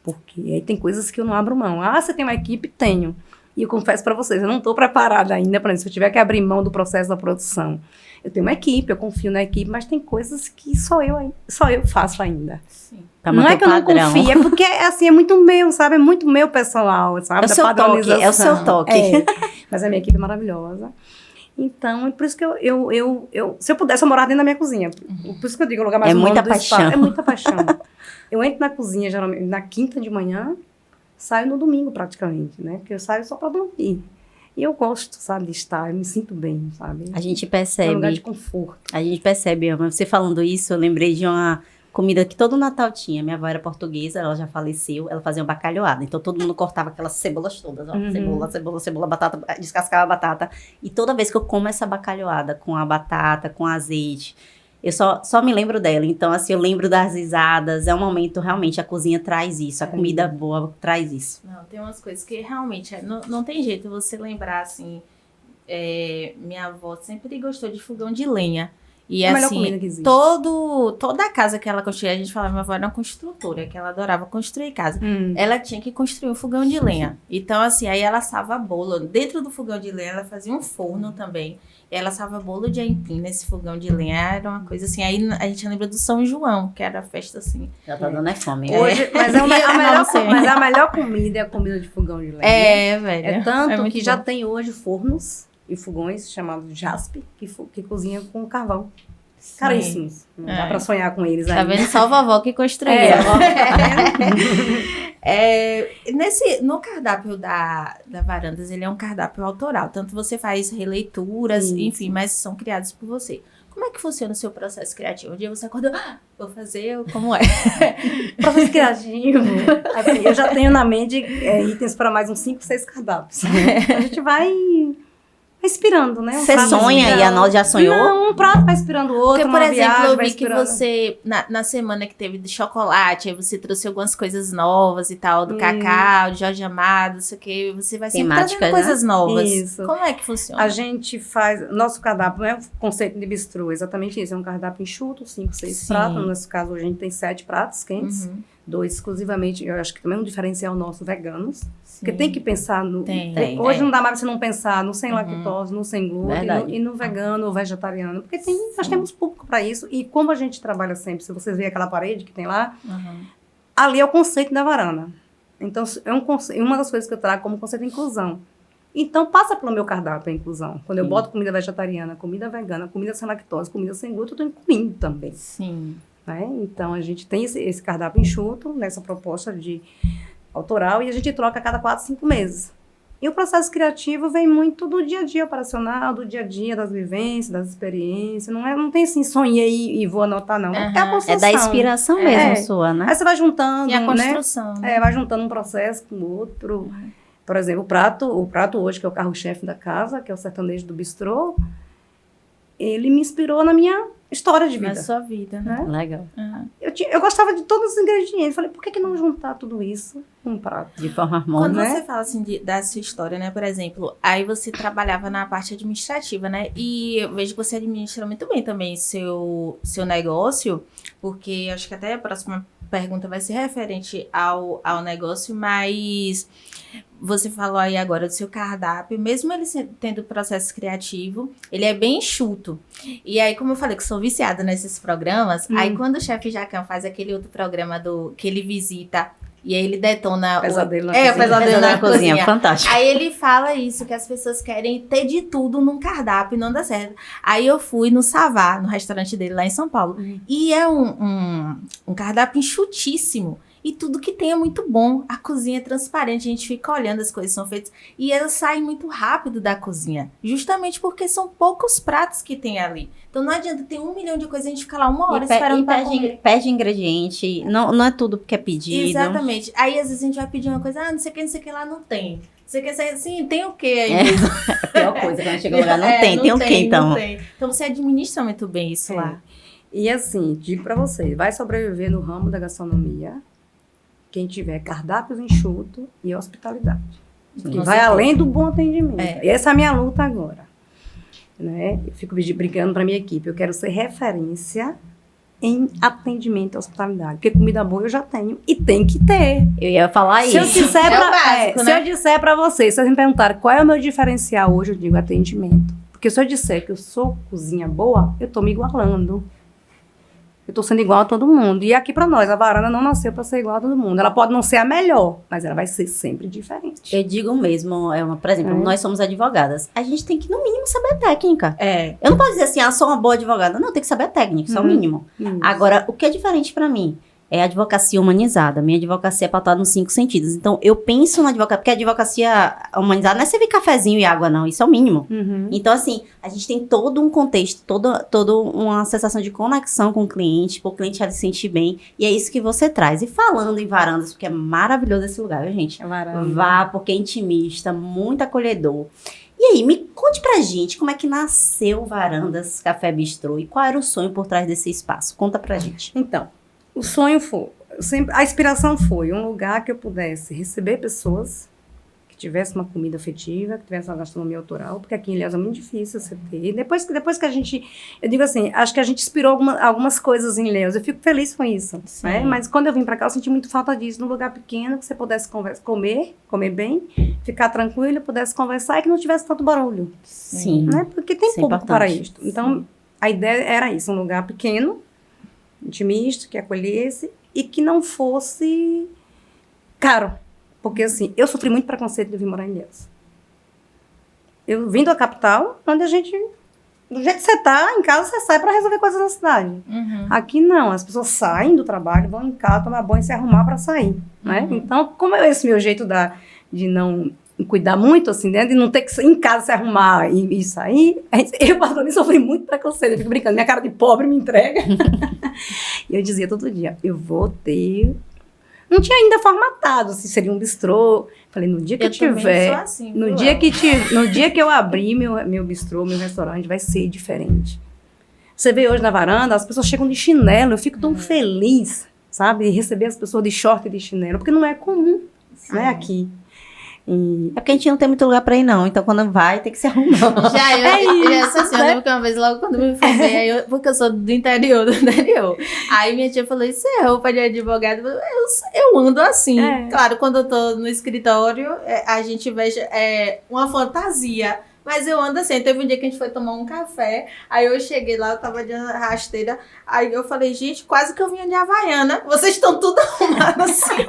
Porque aí tem coisas que eu não abro mão. Ah, você tem uma equipe? Tenho. E eu confesso para vocês, eu não estou preparada ainda para isso. Se eu tiver que abrir mão do processo da produção, eu tenho uma equipe, eu confio na equipe, mas tem coisas que só eu faço ainda. Sim. Não é que eu não confio, é porque assim, é muito meu, sabe? É muito meu pessoal, sabe? É o seu toque, é o seu toque. É. Mas a minha equipe é maravilhosa. Então, é por isso que se eu pudesse, eu morar dentro da minha cozinha. Por isso que eu digo, o lugar mais humano muita do paixão. estado. É muita paixão. Eu entro na cozinha, geralmente, na quinta de manhã, saio no domingo, praticamente, né? Porque eu saio só para dormir. E eu gosto, sabe, de estar, eu me sinto bem, sabe? A gente É um percebe. lugar de conforto. A gente percebe, Elma. Você falando isso, eu lembrei de uma comida que todo Natal tinha. Minha avó era portuguesa, ela já faleceu, ela fazia uma bacalhoada. Então todo mundo cortava aquelas cebolas todas, ó. Cebola, batata, descascava a batata. E toda vez que eu como essa bacalhoada com a batata, com azeite, eu só me lembro dela. Então, assim, eu lembro das risadas. É um momento, realmente, a cozinha traz isso. A comida boa traz isso. Não, tem umas coisas que realmente não tem jeito você lembrar, assim. Minha avó sempre gostou de fogão de lenha. E É a melhor assim, comida que existe. toda a casa que ela construía, a gente falava, minha avó era uma construtora, que ela adorava construir casa. Ela tinha que construir um fogão de lenha. Então, assim, aí ela assava bolo. Dentro do fogão de lenha, ela fazia um forno também. E ela assava bolo de aipim nesse fogão de lenha. Era uma coisa assim. Aí a gente lembra do São João, que era a festa assim. Já tá dando fome. Hoje, mas a melhor comida é a comida de fogão de lenha. Velho. É tanto muito que bom. já tem hoje fornos e fogões chamados Jaspe, que cozinham com carvão. Sim. Caríssimos. Não dá pra sonhar com eles Tá ainda. vendo? Só a vovó que construía. No cardápio da Varandas, ele é um cardápio autoral. Tanto você faz releituras, Isso. enfim, mas são criados por você. Como é que funciona o seu processo criativo? Um dia você acordou, vou fazer, como é? Processo criativo. Assim, eu já tenho na mente itens para mais uns 5, 6 cardápios. A gente vai inspirando, né? Você sonha e a Nós já sonhou? Não, um prato vai inspirando o outro. Porque, por uma exemplo, viagem eu vai vi que inspirando. você, na semana que teve de chocolate, aí você trouxe algumas coisas novas e tal, do cacau, de Jorge Amado, não sei o que, você vai sempre Temáticas, trazendo coisas novas. Isso. Como é que funciona? A gente faz... Nosso cardápio não é o conceito de bistrô, exatamente isso. É um cardápio enxuto, 5, 6 Sim. pratos. No nosso caso, hoje a gente tem 7 pratos quentes. Uhum. 2 exclusivamente, eu acho que também é um diferencial nosso, veganos. Sim. Porque tem que pensar no... Tem, hoje é. não dá mais pra você não pensar no sem lactose, no sem glúten Verdade. e no vegano ou vegetariano. Porque nós temos público para isso. E como a gente trabalha sempre, se vocês verem aquela parede que tem lá, Uhum. ali é o conceito da varanda. Então, é uma das coisas que eu trago como conceito de inclusão. Então, passa pelo meu cardápio a inclusão. Quando eu boto comida vegetariana, comida vegana, comida sem lactose, comida sem glúten, eu estou incluindo também. Sim. Né? Então, a gente tem esse cardápio enxuto, nessa proposta de autoral, e a gente troca a cada 4, 5 meses. E o processo criativo vem muito do dia a dia operacional, do dia a dia, das vivências, das experiências. Não tem assim, sonhei e vou anotar, não. É a Aham. construção. É da inspiração mesmo sua, né? Aí você vai juntando, E a né? construção, né? Vai juntando um processo com o outro. Por exemplo, o prato hoje, que é o carro-chefe da casa, que é o sertanejo do bistrô, ele me inspirou na minha história de Na vida. sua vida, né? Legal. Uhum. Eu gostava de todos os ingredientes. Falei, por que não juntar tudo isso num prato? De forma Quando harmônica. né? você fala assim da sua história, né? Por exemplo, aí você trabalhava na parte administrativa, né? E eu vejo que você administra muito bem também seu negócio, porque acho que até a próxima pergunta vai ser referente ao negócio, mas você falou aí agora do seu cardápio, mesmo ele tendo processo criativo, ele é bem enxuto. E aí, como eu falei que sou viciada nesses programas, aí quando o chefe Jacan faz aquele outro programa que ele visita e aí ele detona Pesadelo na o cozinha. pesadelo na cozinha. Fantástico. Aí ele fala isso, que as pessoas querem ter de tudo num cardápio e não dá certo. Aí eu fui no Savá, no restaurante dele lá em São Paulo. E é um cardápio enxutíssimo. E tudo que tem é muito bom. A cozinha é transparente, a gente fica olhando as coisas que são feitas e elas saem muito rápido da cozinha. Justamente porque são poucos pratos que tem ali. Então não adianta ter 1 milhão de coisas e a gente ficar lá 1 hora esperando pra comer. Perde ingrediente, não é tudo que é pedido. Exatamente. Aí às vezes a gente vai pedir uma coisa, não sei o que lá, não tem. Você quer sair assim, tem o quê aí mesmo? A pior coisa, quando chega no lugar, não tem o quê então? Não tem. Então você administra muito bem isso lá. E assim, digo pra você, vai sobreviver no ramo da gastronomia quem tiver cardápios enxuto e hospitalidade. Que vai além do bom atendimento. E essa é a minha luta agora. Né? Eu fico brincando pra minha equipe, eu quero ser referência em atendimento e hospitalidade. Porque comida boa eu já tenho e tem que ter. Eu ia falar Se eu isso. disser É o pra, básico, se né? eu disser pra vocês, se vocês me perguntarem qual é o meu diferencial hoje, eu digo atendimento. Porque se eu disser que eu sou cozinha boa, eu tô me igualando. Eu tô sendo igual a todo mundo. E aqui pra nós, a varanda não nasceu pra ser igual a todo mundo. Ela pode não ser a melhor, mas ela vai ser sempre diferente. Eu digo mesmo, por exemplo, nós somos advogadas. A gente tem que, no mínimo, saber a técnica. Eu não posso dizer assim, sou uma boa advogada. Não, tem que saber a técnica, isso é o mínimo. Isso. Agora, o que é diferente pra mim é a advocacia humanizada. Minha advocacia é pautada nos 5 sentidos. Então, eu penso na advocacia, porque a advocacia humanizada não é servir cafezinho e água, não. Isso é o mínimo. Então, assim, a gente tem todo um contexto, toda uma sensação de conexão com o cliente, para o cliente já se sentir bem. E é isso que você traz. E falando em varandas, porque é maravilhoso esse lugar, viu, gente? É varanda. Vá, porque é intimista, muito acolhedor. E aí, me conte pra gente como é que nasceu Varandas Café Bistrô e qual era o sonho por trás desse espaço. Conta pra gente. Então, o sonho foi, a inspiração foi um lugar que eu pudesse receber pessoas que tivesse uma comida afetiva, que tivesse uma gastronomia autoral, porque aqui em Ilhéus é muito difícil você ter. Depois que a gente, eu digo assim, acho que a gente inspirou algumas coisas em Ilhéus, eu fico feliz com isso, né? Mas quando eu vim pra cá, eu senti muito falta disso, num lugar pequeno, que você pudesse comer bem, ficar tranquilo, pudesse conversar e que não tivesse tanto barulho. Sim. Né? Porque tem Isso é público para importante. isso. Então, a ideia era isso, um lugar pequeno, intimista, que acolhesse e que não fosse caro. Porque, assim, eu sofri muito preconceito de vir morar em Ilhéus. Eu vim da capital, onde a gente... Do jeito que você tá, em casa você sai para resolver coisas na cidade. Aqui não, as pessoas saem do trabalho, vão em casa, tomar banho e se arrumar para sair, né? Então, como é esse meu jeito de não cuidar muito, assim, né? De não ter que ir em casa se arrumar e sair, eu, patrona, sofri muito preconceito. Eu fico brincando, minha cara de pobre me entrega. E eu dizia todo dia, eu vou ter... Não tinha ainda formatado, se seria um bistrô. Falei, no dia que eu tiver... Sou assim, no dia que eu abrir meu bistrô, meu restaurante, vai ser diferente. Você vê hoje na varanda, as pessoas chegam de chinelo, eu fico tão feliz, sabe? De receber as pessoas de short e de chinelo, porque não é comum, né, aqui. É porque a gente não tem muito lugar pra ir, não. Então, quando vai, tem que se arrumar. Já sou assim, eu lembro que uma vez, logo quando me formei, porque eu sou do interior, aí minha tia falou, isso é roupa de advogado? Eu ando assim. Claro, quando eu tô no escritório, a gente veste uma fantasia. Mas eu ando assim. Teve um dia que a gente foi tomar um café, aí eu cheguei lá, eu tava de rasteira, aí eu falei, gente, quase que eu vinha de Havaiana. Vocês estão tudo arrumados assim.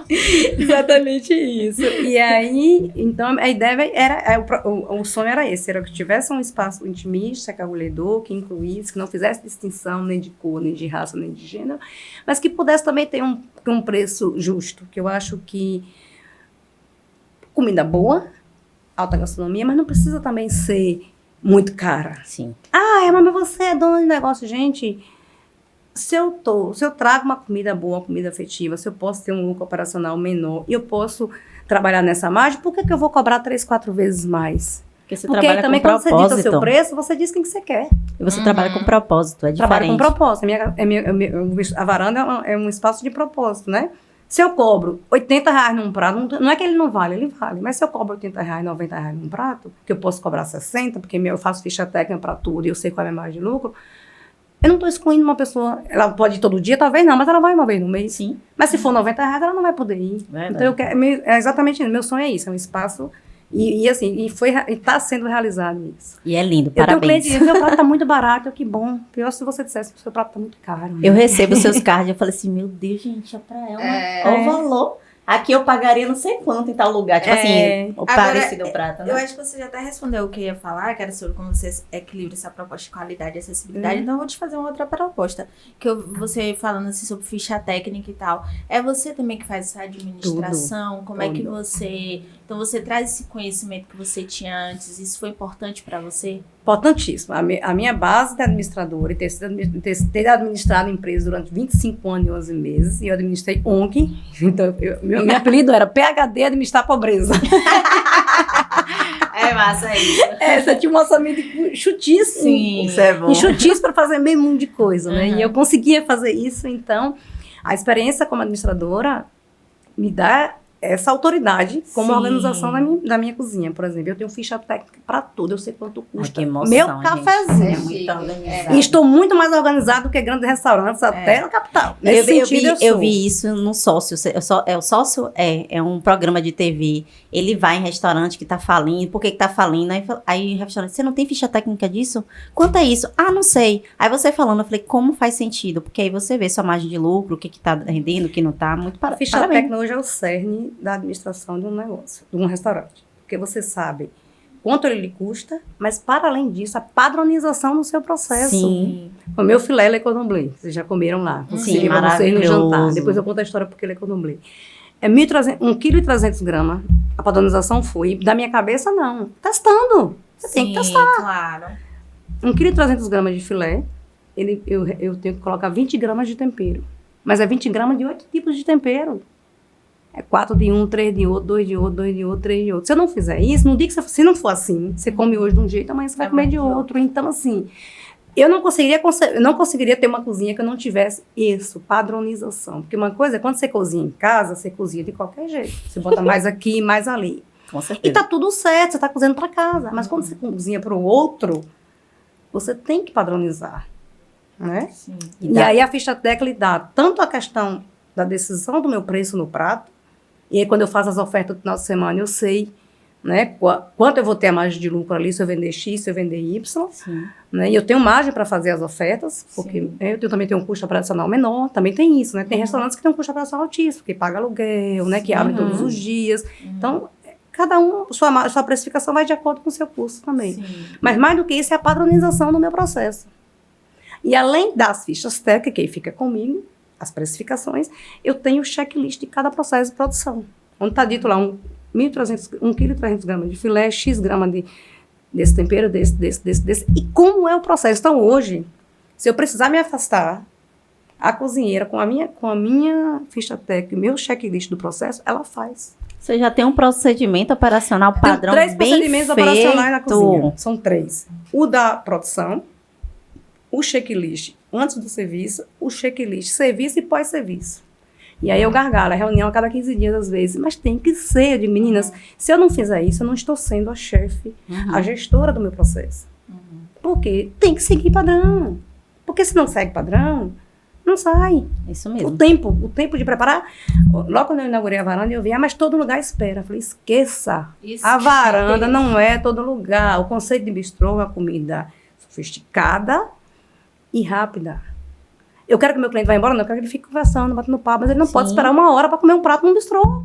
Exatamente isso. E aí, então, a ideia era, o sonho era esse, era que tivesse um espaço intimista, acolhedor, que incluísse, que não fizesse distinção nem de cor, nem de raça, nem de gênero, mas que pudesse também ter um preço justo, que eu acho que comida boa, alta gastronomia, mas não precisa também ser muito cara. Sim. Mas você é dono de negócio, gente... Se eu trago uma comida boa, uma comida afetiva, se eu posso ter um lucro operacional menor e eu posso trabalhar nessa margem, por que eu vou cobrar 3, 4 vezes mais? Porque você Porque trabalha aí também, com quando você propósito. dita o seu preço, você diz quem que você quer. E você trabalha com propósito, é diferente. Trabalha com propósito. A varanda é um espaço de propósito, né? Se eu cobro R$80 num prato, não é que ele não vale, ele vale. Mas se eu cobro R$80, R$90 num prato, que eu posso cobrar 60, porque eu faço ficha técnica para tudo e eu sei qual é a minha margem de lucro, eu não estou excluindo uma pessoa, ela pode ir todo dia, talvez não, mas ela vai uma vez no mês. Sim. Mas se for R$90, ela não vai poder ir. Verdade. Então, é exatamente isso. Meu sonho é isso, é um espaço, e está sendo realizado isso. E é lindo, Eu tenho um parabéns. cliente que diz, meu prato está muito barato, que bom. Pior se você dissesse que o seu prato está muito caro. Eu recebo seus cards, eu falei assim, meu Deus, gente, é pra ela. Olha o valor. Aqui eu pagaria não sei quanto em tal lugar. Tipo assim, o Agora, parecido prato, né? Eu acho que você já até respondeu o que eu ia falar, que era sobre como você equilibra essa proposta de qualidade e acessibilidade. Então, eu vou te fazer uma outra proposta. Você falando assim sobre ficha técnica e tal. É você também que faz essa administração? Como é que você... Então, você traz esse conhecimento que você tinha antes. Isso foi importante para você? Importantíssimo. A minha base de administradora e ter administrado empresa durante 25 anos e 11 meses, e eu administrei ONG, então meu apelido era PhD Administrar Pobreza. É massa isso. Você tinha um orçamento chutíssimo. Sim, Isso é bom. E chutíssimo para fazer meio mundo de coisa, né? Uhum. E eu conseguia fazer isso, então a experiência como administradora me dá essa autoridade como Sim. organização da minha cozinha, por exemplo. Eu tenho ficha técnica para tudo, eu sei quanto custa. Que emoção, meu gente. cafezinho. É muito organizado. E estou muito mais organizado do que grandes restaurantes, até na capital. Nesse sentido, Eu vi isso no Sócio. O Sócio é um programa de TV. Ele vai em restaurante que tá falindo. Por que tá falindo? Aí em restaurante, você não tem ficha técnica disso? Quanto é isso? Ah, não sei. Aí você falando, eu falei, como faz sentido? Porque aí você vê sua margem de lucro, o que tá rendendo, o que não tá. Muito A ficha parabéns. técnica hoje é o cerne da administração de um negócio, de um restaurante. Porque você sabe quanto ele lhe custa, mas para além disso, a padronização no seu processo. Sim. O meu filé Le Cordon Bleu, vocês já comeram lá. Sim, Servi pra vocês no maravilhoso. jantar. Depois eu conto a história porque Le Cordon Bleu. É 1,3 kg. A padronização foi. Da minha cabeça, não. Testando. Você tem que testar. Claro. 1,3 kg de filé, eu tenho que colocar 20 gramas de tempero. Mas é 20 gramas de 8 tipos de tempero. É 4 de um, 3 de outro, 2 de outro, 2 de outro, 3 de outro. Se eu não fizer isso, no dia que se não for assim, você come hoje de um jeito, amanhã você vai comer de outro. Então, assim, eu não conseguiria ter uma cozinha que eu não tivesse isso, padronização. Porque uma coisa é quando você cozinha em casa, você cozinha de qualquer jeito. Você bota mais aqui, mais ali. Com E certeza. tá tudo certo, você tá cozinhando para casa. Mas quando você cozinha para o outro, você tem que padronizar, né? Sim. E aí a ficha técnica dá tanto a questão da decisão do meu preço no prato, e aí quando eu faço as ofertas do final de semana, eu sei, né, quanto eu vou ter a margem de lucro ali, se eu vender X, se eu vender Y, Sim. né? E eu tenho margem para fazer as ofertas, porque também tenho um custo operacional menor, também tem isso, né? Tem restaurantes que têm um custo operacional altíssimo, que paga aluguel, né, que abrem todos os dias. Então, cada um, sua precificação vai de acordo com o seu custo também. Sim. Mas mais do que isso é a padronização do meu processo. E além das fichas técnicas, que aí fica comigo, as precificações, eu tenho o checklist de cada processo de produção. Onde está dito lá 1,3 kg de filé, X gramas desse tempero, desse. E como é o processo. Então hoje, se eu precisar me afastar, a cozinheira com a minha ficha técnica, o meu checklist do processo, ela faz. Você já tem um procedimento operacional padrão Tem 3 bem procedimentos feito. operacionais na cozinha. São 3. O da produção, o checklist antes do serviço, o checklist serviço e pós-serviço. E aí eu gargalo, a reunião a cada 15 dias às vezes. Mas tem que ser, de meninas, se eu não fizer isso, eu não estou sendo a chefe, a gestora do meu processo. Porque tem que seguir padrão. Porque se não segue padrão, não sai. Isso O mesmo. tempo de preparar. Logo quando eu inaugurei a varanda, eu vi, mas todo lugar espera. Eu falei, esqueça. A varanda não é todo lugar. O conceito de bistrô é uma comida sofisticada e rápida. Eu quero que meu cliente vá embora, não, eu quero que ele fique conversando, batendo papo, mas ele não pode esperar 1 hora para comer um prato no bistrô.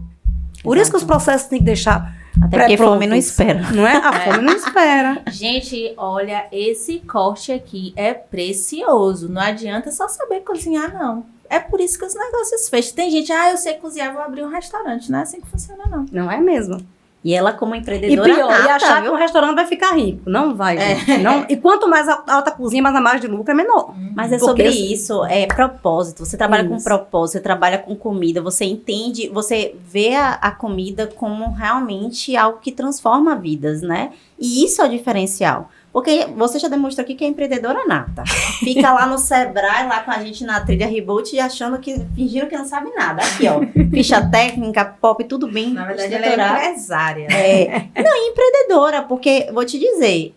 Por isso que os processos tem que deixar Até porque pré-prontos, fome não espera. Não é? A fome não espera. Gente, olha, esse corte aqui é precioso. Não adianta só saber cozinhar, não. É por isso que os negócios fecham. Tem gente, eu sei cozinhar, vou abrir um restaurante. Não é assim que funciona, não. Não é mesmo? E ela como E empreendedora pior, nata, e achar viu? que um restaurante vai ficar rico. Não vai, gente. Não, e quanto mais alta a cozinha, mais a margem de lucro é menor. Mas é Porque sobre assim- isso, é propósito. Você trabalha com Isso. propósito, você trabalha com comida, você entende, você vê a comida como realmente algo que transforma vidas, né? E isso é o diferencial. Porque você já demonstrou aqui que é empreendedora nata. Fica lá no Sebrae, lá com a gente na trilha Reboot, fingindo que não sabe nada. Aqui, ó. Ficha técnica, pop, tudo bem. Na verdade, ela é estruturado. empresária. Não, e empreendedora, porque, vou te dizer,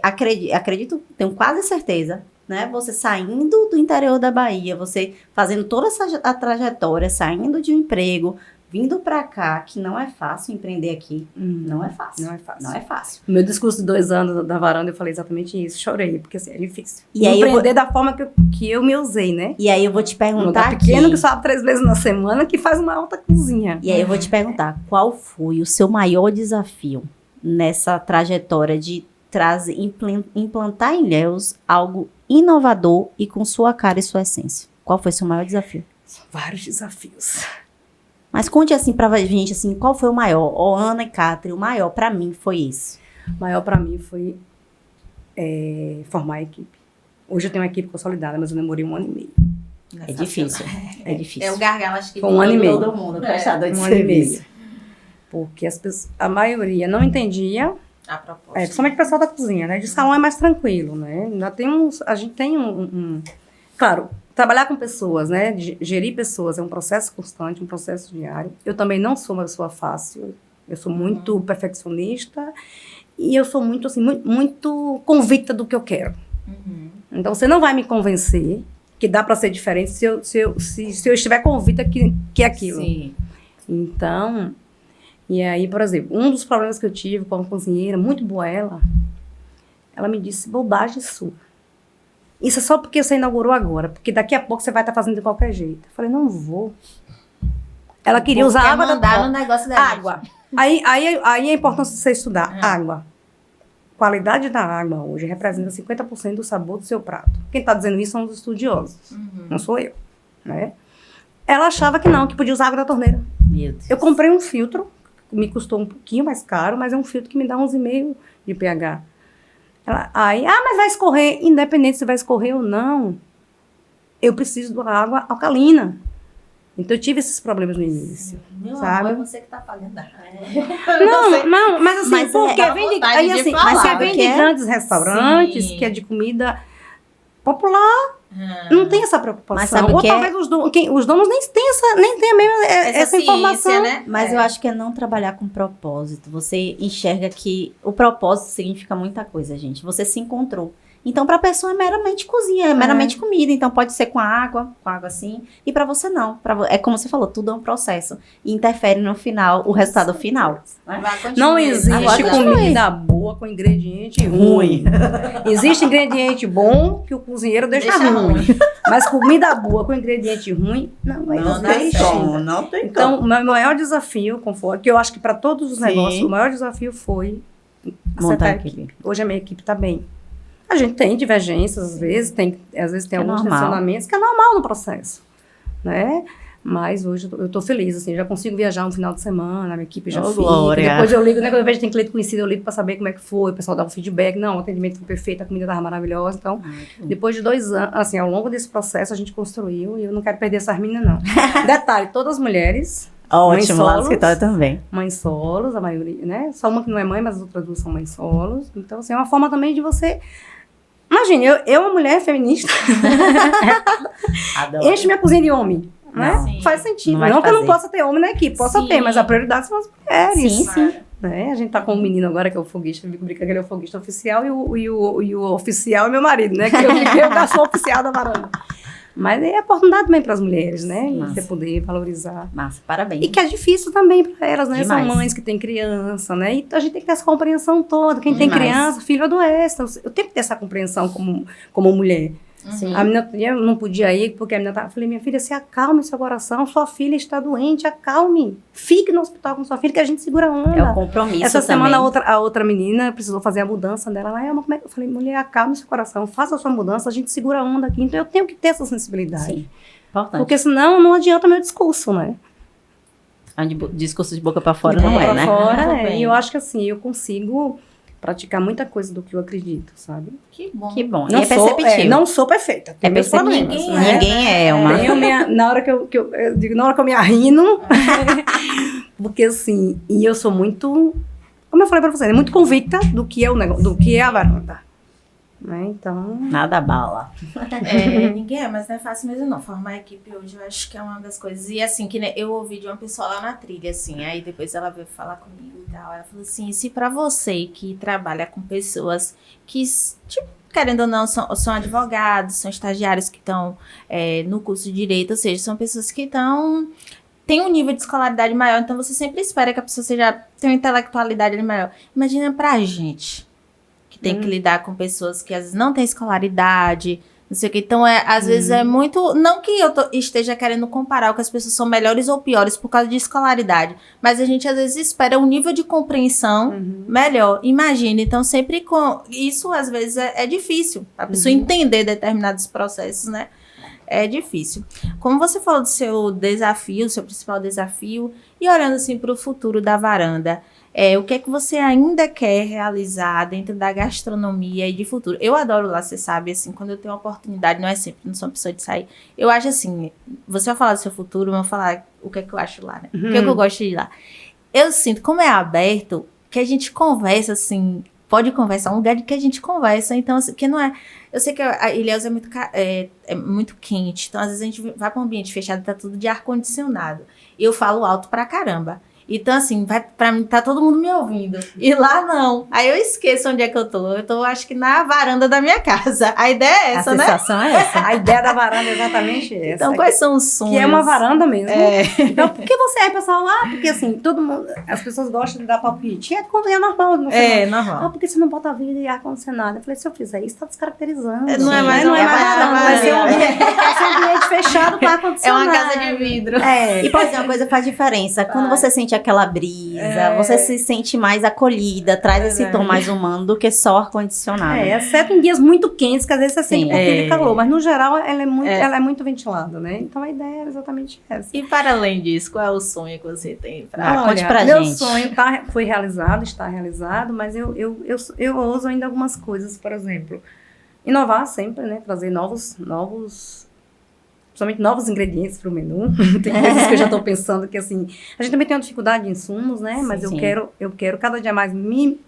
acredito, tenho quase certeza, né? Você saindo do interior da Bahia, você fazendo toda a trajetória, saindo de um emprego, vindo pra cá, que não é fácil empreender aqui, não é fácil. Não é fácil. Não é fácil. No meu discurso de 2 anos da varanda, eu falei exatamente isso. Chorei, porque assim, é difícil. E aí eu empreender da forma que eu me usei, né? E aí eu vou te Um perguntar lugar aqui. pequeno que só abre 3 vezes na semana, que faz uma alta cozinha. E aí eu vou te perguntar, qual foi o seu maior desafio nessa trajetória de implantar em Ilhéus algo inovador e com sua cara e sua essência? Qual foi o seu maior desafio? São vários desafios. Mas conte assim pra gente, assim, qual foi o maior? Ó, Ana e Catri, o maior pra mim foi esse. O maior para mim foi formar a equipe. Hoje eu tenho uma equipe consolidada, mas eu demorei 1 ano e meio. É difícil, é difícil. É o gargalo, acho que Foi 1 ano e meio. Todo mundo, prestador de 1 ano e serviço. meio. Porque a maioria não entendia, a proposta. principalmente o pessoal da cozinha, né? De salão é mais tranquilo, né? A gente tem Claro, trabalhar com pessoas, né? Gerir pessoas é um processo constante, um processo diário. Eu também não sou uma pessoa fácil. Eu sou muito perfeccionista e eu sou muito, assim, muito convicta do que eu quero. Então, você não vai me convencer que dá para ser diferente se eu estiver convicta que é aquilo. Sim. Então, e aí, por exemplo, um dos problemas que eu tive com a cozinheira, muito boa ela me disse, bobagem sua. Isso é só porque você inaugurou agora, porque daqui a pouco você vai estar fazendo de qualquer jeito. Eu falei, não vou. Ela queria usar água da mandar no negócio da água. Aí a importância de você estudar. Água. Qualidade da água hoje representa 50% do sabor do seu prato. Quem está dizendo isso são os estudiosos. Não sou eu. Né? Ela achava que não, que podia usar água da torneira. Meu Deus. Eu comprei um filtro, me custou um pouquinho mais caro, mas é um filtro que me dá 11,5 de pH. Mas vai escorrer, independente se vai escorrer ou não, eu preciso de uma água alcalina. Então eu tive esses problemas no início. Meu sabe? amor, é você que tá pagando. Não, mas assim, Mas porque dá vem de, vontade aí, de assim, falar, mas você vem porque de grandes restaurantes, Sim. que é de comida popular, não tem essa preocupação. Mas sabe o Ou que é? talvez os donos nem têm a mesma essa informação. né? Mas eu acho que é não trabalhar com propósito. Você enxerga que o propósito significa muita coisa, gente. Você se encontrou. Então, para a pessoa é meramente cozinha, é meramente comida. Então, pode ser com água assim. E para você não. É como você falou, tudo é um processo. E interfere no final, o resultado final. Né? Não existe Agora comida boa com ingrediente ruim. Existe ingrediente bom que o cozinheiro deixa ruim. Mas comida boa com ingrediente ruim, não existe. Não tem Então, o meu maior desafio, que eu acho que para todos os Sim. negócios, o maior desafio foi montar acertar a a equipe. equipe. Hoje a minha equipe está bem. A gente tem divergências, às vezes tem alguns normal. tensionamentos, que é normal no processo, né? Mas hoje eu tô feliz, assim, já consigo viajar um final de semana, a minha equipe já Ô, fica. glória. Depois eu ligo, né, quando eu vejo que tem cliente conhecido, eu ligo para saber como é que foi, o pessoal dá um feedback, não, o atendimento foi perfeito, a comida estava maravilhosa, então, depois de 2 anos, assim, ao longo desse processo a gente construiu e eu não quero perder essas meninas, não. Detalhe, todas mulheres, Ótimo, lá no solos. escritório também. mães solos, a maioria, né? Só uma que não é mãe, mas as outras 2 são mães solos. Então, assim, é uma forma também de você... Imagine, eu uma mulher feminista, Adoro. enche minha cozinha de homem, né? Sim. Faz sentido. Não vai Não que eu não fazer. possa ter homem na equipe, possa Sim. ter, mas a prioridade são as mulheres. Sim, sim. Né? A gente tá com um menino agora que é o foguista, brinca que ele é o foguista oficial e o oficial é meu marido, né? Que eu sou oficial da varanda. Mas é oportunidade também para as mulheres, né? Massa. Você poder valorizar. Massa, parabéns. E que é difícil também para elas, né? Demais. São mães que têm criança, né? E a gente tem que ter essa compreensão toda. Quem tem Demais. criança, filho adoece. Então, eu tenho que ter essa compreensão como mulher. Sim. A menina eu não podia ir, porque a menina tava... Eu falei, minha filha, se acalme seu coração. Sua filha está doente, acalme. Fique no hospital com sua filha, que a gente segura a onda. É o compromisso Essa também. semana a outra menina precisou fazer a mudança dela. Ela, como é que eu falei, mulher, acalme seu coração, faça a sua mudança, a gente segura a onda aqui. Então eu tenho que ter essa sensibilidade. Sim, importante. Porque senão não adianta meu discurso, né? Discurso de boca pra fora não é, Pra né? fora, Também. E eu acho que assim, eu consigo praticar muita coisa do que eu acredito, sabe? Que bom. Que bom. Não E é sou, perceptível. não sou perfeita. Tem É meus perceptível. problemas, né? Ninguém é uma. Na hora que eu digo, na hora que eu me arrino, porque assim, e eu sou muito, como eu falei pra você, muito convicta do que é o negócio, do que é a varanda. Né? Então, Nada bala. Ninguém é, mas não é fácil mesmo não. Formar a equipe hoje eu acho que é uma das coisas. E assim, que eu ouvi de uma pessoa lá na trilha, assim, aí depois ela veio falar comigo e tal. Ela falou assim, se pra você que trabalha com pessoas que, tipo, querendo ou não, são advogados, são estagiários que estão no curso de Direito, ou seja, são pessoas que estão tem um nível de escolaridade maior, então você sempre espera que a pessoa tenha uma intelectualidade ali maior. Imagina pra gente, que tem que lidar com pessoas que às vezes não têm escolaridade, não sei o que. Então, às vezes é muito... Não que eu esteja querendo comparar o que as pessoas são melhores ou piores por causa de escolaridade, mas a gente às vezes espera um nível de compreensão melhor. Imagina, então sempre com... Isso às vezes é difícil, a pessoa entender determinados processos, né? É difícil. Como você falou do seu desafio, seu principal desafio, e olhando assim para o futuro da varanda, o que é que você ainda quer realizar dentro da gastronomia e de futuro? Eu adoro lá, você sabe, assim, quando eu tenho uma oportunidade, não é sempre, não sou uma pessoa de sair. Eu acho assim, você vai falar do seu futuro, eu vou falar o que é que eu acho lá, né? O que é que eu gosto de ir lá. Eu sinto, como é aberto, que a gente conversa, assim, pode conversar, um lugar de que a gente conversa, então, assim, que não é... Eu sei que a Ilhéus é muito quente, então às vezes a gente vai para um ambiente fechado e tá tudo de ar-condicionado. E eu falo alto pra caramba. Então, assim, pra mim, tá todo mundo me ouvindo. E lá, não. Aí eu esqueço onde é que eu tô. Eu tô, acho que na varanda da minha casa. A ideia é essa, né? A sensação é essa. A ideia da varanda é exatamente essa. Então, quais são os sonhos? Que é uma varanda mesmo. Então, por que você é, pessoal? Porque assim, todo mundo... As pessoas gostam de dar palpite. É normal. Normal. Porque você não bota vidro e ar-condicionado. Eu falei, se eu fizer isso, tá descaracterizando. Não é mais varanda. Vai ser um ambiente fechado com É ar-condicionado. uma casa de vidro. E pode ser uma coisa que faz diferença. Quando você sente aquela brisa, você se sente mais acolhida, traz esse tom mais humano do que só ar-condicionado. Exceto em dias muito quentes, que às vezes você sente um pouquinho de calor, mas no geral ela é muito ventilada, né? Então a ideia é exatamente essa. E para além disso, qual é o sonho que você tem? Conte pra meu gente. sonho foi realizado, está realizado, mas eu ouso ainda algumas coisas, por exemplo, inovar sempre, né? Trazer principalmente novos ingredientes para o menu. Tem coisas que eu já estou pensando que, assim, a gente também tem uma dificuldade de insumos, né? Mas eu quero cada dia mais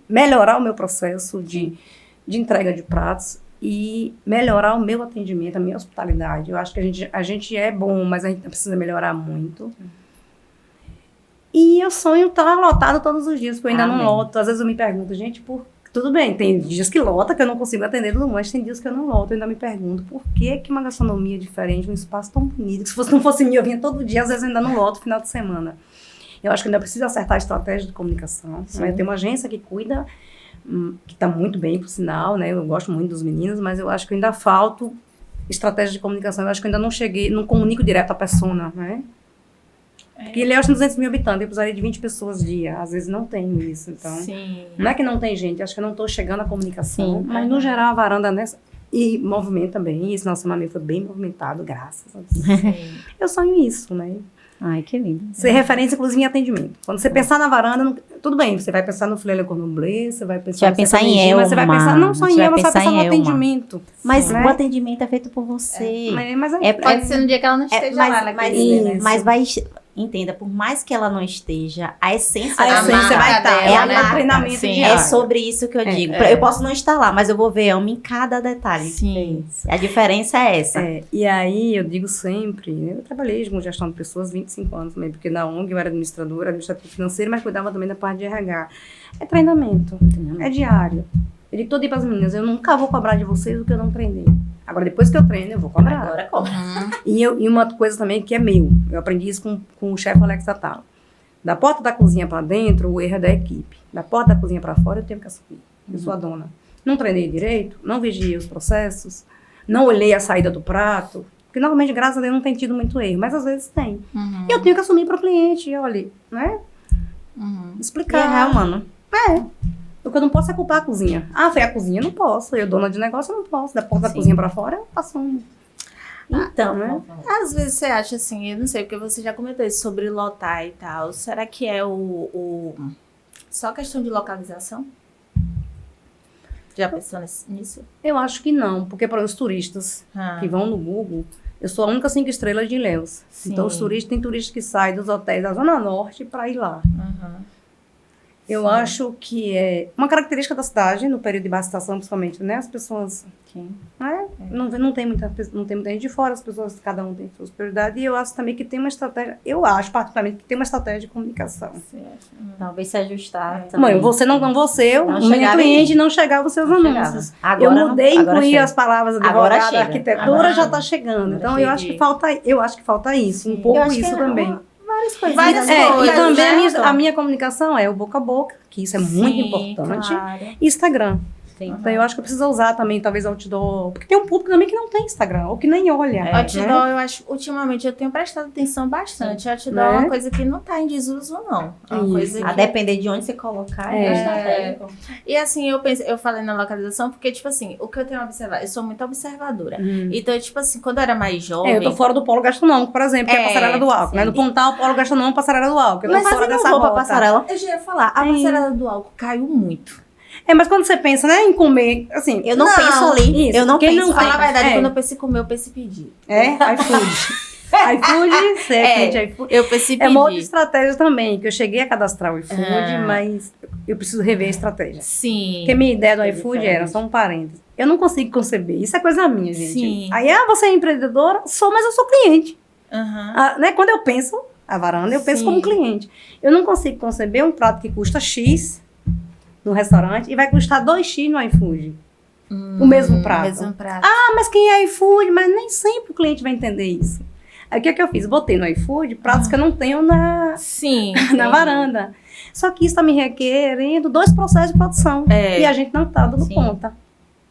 melhorar o meu processo de entrega de pratos e melhorar o meu atendimento, a minha hospitalidade. Eu acho que a gente é bom, mas a gente precisa melhorar muito. E eu sonho estar lotado todos os dias, porque eu ainda não loto. Às vezes eu me pergunto, gente, tudo bem, tem dias que lota, que eu não consigo atender todo mundo, mas tem dias que eu não loto. Eu ainda me pergunto, por que uma gastronomia diferente, um espaço tão bonito, que se não fosse mim, eu vinha todo dia, às vezes eu ainda não loto no final de semana. Eu acho que ainda preciso acertar a estratégia de comunicação. Né? Tem uma agência que cuida, que está muito bem, por sinal, né? Eu gosto muito dos meninos, mas eu acho que ainda falta estratégia de comunicação. Eu acho que ainda não comunico direto à persona, né? Porque ele é 200 mil habitantes, eu precisaria de 20 pessoas dia. Às vezes não tem isso, então... Não é que não tem gente, acho que eu não estou chegando à comunicação. Mas, no geral, a varanda nessa... E movimento também, esse nosso semana foi bem movimentado, graças a Deus. Eu sonho isso, né? Ai, que lindo. Ser referência, inclusive, em atendimento. Quando você pensar na varanda, tudo bem, você vai pensar no filé cordon bleu, você vai pensar em Elma. Mas você vai pensar, não só em Elma, você vai pensar no atendimento. Mas o atendimento é feito por você. Pode ser no dia que ela não esteja lá. Mas vai... Entenda, por mais que ela não esteja, a essência vai estar. É a marca. Treinamento diário. É sobre isso que eu digo. Eu posso não estar lá, mas eu vou ver Elma em cada detalhe. Sim. A diferença é essa. E aí, eu digo sempre, eu trabalhei com gestão de pessoas 25 anos também, porque na ONG eu era administradora financeira, mas cuidava também da parte de RH. É treinamento. É diário. Eu digo todo dia para as meninas, eu nunca vou cobrar de vocês o que eu não treinei. Agora, depois que eu treino, eu vou cobrar. Agora cobra. E uma coisa também que é meu. Eu aprendi isso com o chefe Alex Atala. Da porta da cozinha para dentro, o erro é da equipe. Da porta da cozinha para fora, eu tenho que assumir. Eu sou a dona. Não treinei direito, não vigiei os processos, não olhei a saída do prato. Porque, normalmente, graças a Deus, não tem tido muito erro. Mas, às vezes, tem. E eu tenho que assumir para o cliente. Olha, né? Explicar. E é real, mano. O que eu não posso é culpar a cozinha. Foi a cozinha? Não posso. Eu, dona de negócio, eu não posso. Da porta da cozinha pra fora, eu assumo. Então, né? Às vezes você acha assim, eu não sei, porque você já comentou isso sobre lotar e tal. Será que é só questão de localização? Já pensou nisso? Eu acho que não. Porque para os turistas que vão no Google, eu sou a única 5 estrelas de Ilhéus. Então, tem turistas que saem dos hotéis da Zona Norte para ir lá. Eu acho que é uma característica da cidade, no período de baixa estação, principalmente, né? As pessoas... Não tem muita gente de fora, as pessoas, cada um tem suas prioridades. E eu acho também que tem uma estratégia... Eu acho, particularmente, que tem uma estratégia de comunicação. Talvez se ajustar também. Mãe, o meu cliente não chegava aos seus anúncios. Eu mudei, incluí as palavras advogada, arquitetura, já está chegando. Então, eu acho que falta isso, um pouco isso também. várias coisas. Várias né? coisas. E também né? a minha comunicação é o boca a boca, que isso é muito importante. Claro. E Instagram. Sim. Então eu acho que eu preciso usar também, talvez, outdoor. Porque tem um público também que não tem Instagram, ou que nem olha. Outdoor, eu acho, ultimamente, eu tenho prestado atenção bastante. Outdoor é uma coisa que não tá em desuso, não. É uma Isso. coisa A que... depender de onde você colocar, É. estratégico. E assim, eu falei na localização, porque, tipo assim, o que eu tenho observado, eu sou muito observadora. Então, tipo assim, quando eu era mais jovem... Eu tô fora do polo gastronômico, por exemplo, que é a passarela do álcool, sim. né? No Pontal, polo gastronômico, passarela do álcool. Eu tô Mas fora eu não dessa vou pra rota. passarela. Eu já ia falar, a passarela do álcool caiu muito. Mas quando você pensa, né, em comer, assim... Eu não penso ali. Isso, Eu não quem penso não Falar a ali. verdade, É. quando eu penso em comer, eu penso em pedir. iFood. iFood, sempre iFood. Eu penso em É uma outra pedir. estratégia também, que eu cheguei a cadastrar o iFood, Ah. mas eu preciso rever a estratégia. Sim. Porque minha ideia do É iFood diferente. era, só um parênteses, eu não consigo conceber, isso é coisa minha, gente. Sim. Aí, você é empreendedora? Sou, mas eu sou cliente. Aham. Né? Quando eu penso, a varanda, eu penso Sim. como cliente. Eu não consigo conceber um prato que custa X no restaurante e vai custar 2X no iFood. O mesmo prato. Mesmo prato. Mas quem é iFood? Mas nem sempre o cliente vai entender isso. Aí o que é que eu fiz? Botei no iFood pratos que eu não tenho Sim. na entendi. varanda. Só que isso está me requerendo 2 processos de produção. É. E a gente não está dando Sim. conta.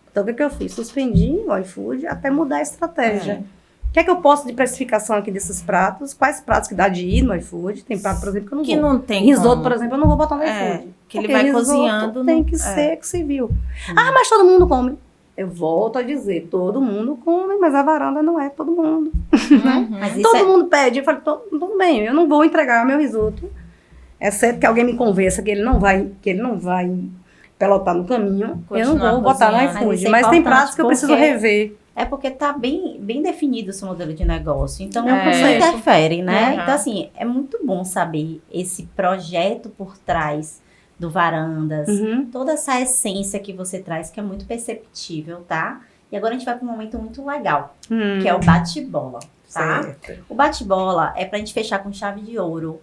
Então o que é que eu fiz? Suspendi o iFood até mudar a estratégia. É. O que é que eu posso de precificação aqui desses pratos? Quais pratos que dá de ir no iFood? Tem prato, por exemplo, que eu não Que vou. não tem Risoto, como. por exemplo, eu não vou botar no É, iFood. que ele Porque vai risoto cozinhando tem no- que é. ser que se viu. Mas todo mundo come. Eu volto a dizer, todo mundo come, mas a varanda não é todo mundo. Mas isso Todo é... mundo pede. Eu falei, tudo bem, eu não vou entregar meu risoto. Exceto que alguém me convença que ele não vai pelotar no caminho. Eu não Continuar vou botar no cozinhando. Mas iFood. isso é Mas tem importante, pratos que eu preciso porque- rever. É porque tá bem definido esse modelo de negócio. Então, É um não conceito. interfere, né? Uhum. Então, assim, é muito bom saber esse projeto por trás do Varandas. Uhum. Toda essa essência que você traz, que é muito perceptível, tá? E agora a gente vai para um momento muito legal, que é o bate-bola, tá? Certo. O bate-bola é pra gente fechar com chave de ouro.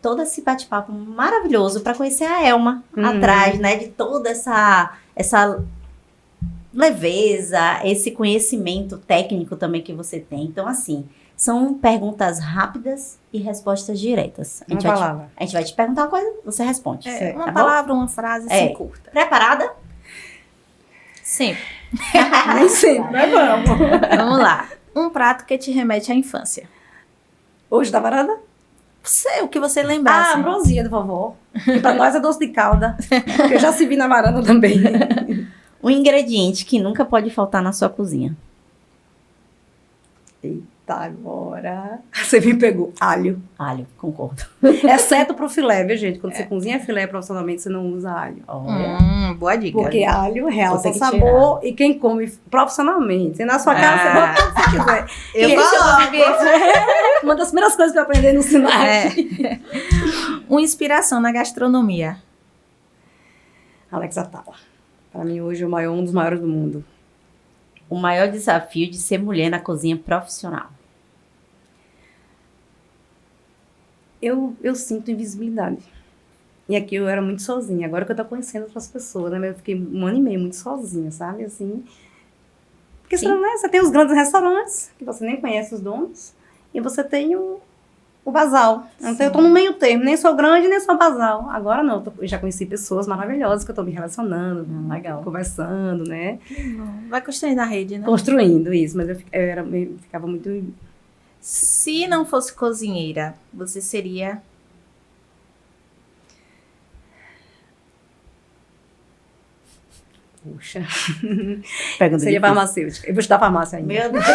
Todo esse bate-papo maravilhoso para conhecer a Elma atrás, né? De toda essa leveza, esse conhecimento técnico também que você tem. Então, assim, são perguntas rápidas e respostas diretas. Uma palavra. A gente vai te perguntar uma coisa, você responde. É, uma Tá bom? palavra, uma frase assim, curta. Preparada? Sempre. Nem sempre, mas vamos. Vamos lá. Um prato que te remete à infância. Hoje da varanda? O que você lembrar. assim. Ambrosia do vovó. Que pra nós é doce de calda. Que eu já se vi na varanda também. Um ingrediente que nunca pode faltar na sua cozinha. Eita, agora. Você me pegou. Alho. Alho, concordo. Exceto pro filé, viu, gente? Quando você cozinha filé profissionalmente, você não usa alho. Olha. Boa dica. Porque alho realça Você o que sabor e quem come profissionalmente. E na sua casa você bota o que você quiser. Eu Gente, coloco. Uma das primeiras coisas que eu aprendi no sinal. Uma inspiração na gastronomia. Alex Atala. Para mim, hoje, um dos maiores do mundo. O maior desafio de ser mulher na cozinha profissional. Eu sinto invisibilidade. E aqui eu era muito sozinha. Agora que eu tô conhecendo outras pessoas, né? Eu fiquei 1 ano e meio muito sozinha, sabe? Assim. Porque senão, né? Você tem os grandes restaurantes, que você nem conhece os donos. E você tem o basal. Então eu tô no meio termo. Nem sou grande, nem sou basal. Agora não. Eu já conheci pessoas maravilhosas que eu tô me relacionando. Legal. Conversando, né? Vai construir na rede, né? Construindo isso. Mas eu ficava muito... Se não fosse cozinheira, você seria... Puxa. Pergunta Seria difícil. farmacêutica. Eu vou estudar farmácia ainda. Meu Deus.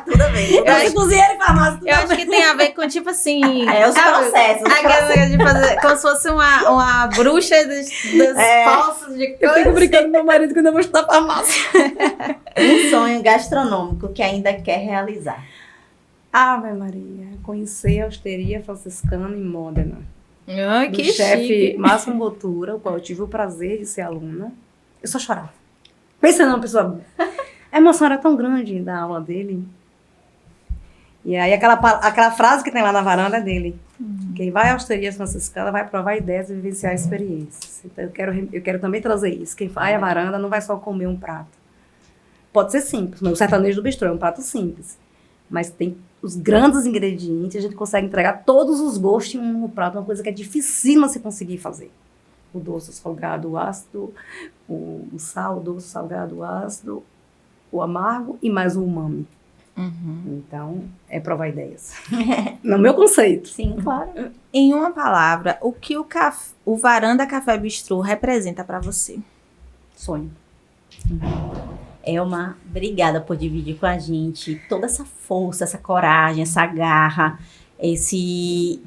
Tudo bem. Eu sou cozinheira e farmácia. Eu acho que tem a ver com, tipo assim... É, os sabe? processos. Aquela coisa de fazer como se fosse uma bruxa dos poços de Eu fico coisas. brincando com meu marido quando eu vou estudar farmácia. Um sonho gastronômico que ainda quer realizar. Ave Maria. Conhecer a Osteria Franciscana em Módena. Ai, Do que chefe chique. Máximo Botura, o qual eu tive o prazer de ser aluna. Eu só chorava. Pensa numa pessoa... A emoção era tão grande da aula dele. E aí aquela frase que tem lá na varanda é dele. Quem vai à Osteria Franciscana vai provar ideias e vivenciar experiências. Então eu quero também trazer isso. Quem vai à varanda não vai só comer um prato. Pode ser simples, mas o sertanejo do bistrô é um prato simples. mas tem os grandes ingredientes, a gente consegue entregar todos os gostos em um prato, uma coisa que é dificílima você conseguir fazer. O doce, o salgado, o ácido, o sal, o doce, o salgado, o ácido, o amargo e mais o umami. Então, é provar ideias. No meu conceito. Sim, claro. Em uma palavra, o que o Varanda Café Bistrô representa para você? Sonho. Elma, obrigada por dividir com a gente toda essa força, essa coragem, essa garra, esse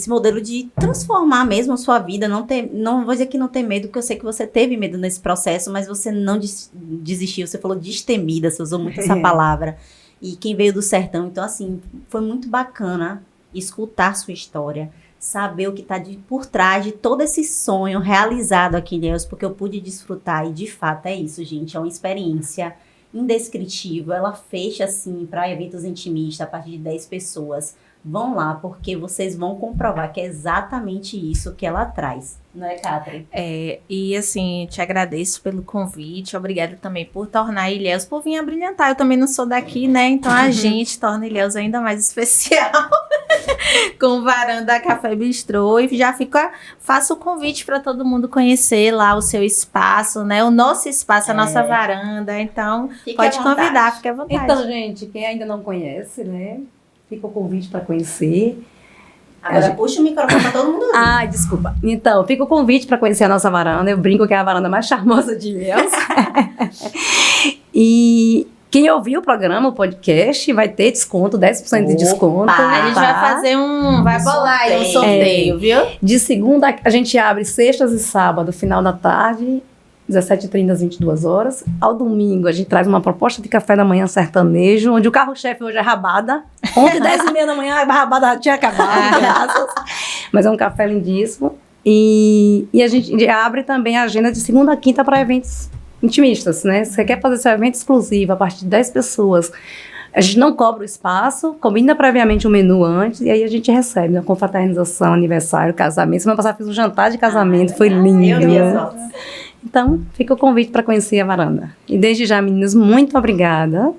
modelo de transformar mesmo a sua vida, não vou dizer que não tem medo, porque eu sei que você teve medo nesse processo, mas você não desistiu, você falou destemida, você usou muito essa palavra, e quem veio do sertão, então assim, foi muito bacana escutar sua história, saber o que está por trás de todo esse sonho realizado aqui em Ilhéus, porque eu pude desfrutar e de fato é isso, gente, é uma experiência indescritível, ela fecha assim para eventos intimistas a partir de 10 pessoas, vão lá porque vocês vão comprovar que é exatamente isso que ela traz, não é, Catherine? E assim, te agradeço pelo convite, obrigada também por tornar Ilhéus, por vir abrilhantar, eu também não sou daqui, né, então a gente torna Ilhéus ainda mais especial com o Varanda Café Bistrô, e já faço o convite para todo mundo conhecer lá o seu espaço, né, o nosso espaço, a nossa varanda, então pode convidar, fique à vontade. Então, gente, quem ainda não conhece, né, fica o convite para conhecer. Agora puxa o microfone para todo mundo ouvir. Ai, desculpa. Então, fica o convite para conhecer a nossa varanda. Eu brinco que é a varanda mais charmosa de Ilhéus. E quem ouviu o programa, o podcast, vai ter desconto, 10% de desconto. A gente vai fazer vai bolar aí um sorteio, viu? De segunda, a gente abre sextas e sábado, final da tarde, 17h30 às 22 horas. Ao domingo, a gente traz uma proposta de café da manhã sertanejo, onde o carro-chefe hoje é rabada. Ontem, 10h30 da manhã, a rabada já tinha acabado, graças. Mas é um café lindíssimo. E a gente abre também a agenda de segunda a quinta para eventos intimistas, né? Se você quer fazer seu evento exclusivo a partir de 10 pessoas, a gente não cobra o espaço, combina previamente o menu antes, e aí a gente recebe uma confraternização, aniversário, casamento. Semana passada fiz um jantar de casamento, foi lindo. Eu vi as fotos. Então, fica o convite para conhecer a varanda. E desde já, meninas, muito obrigada.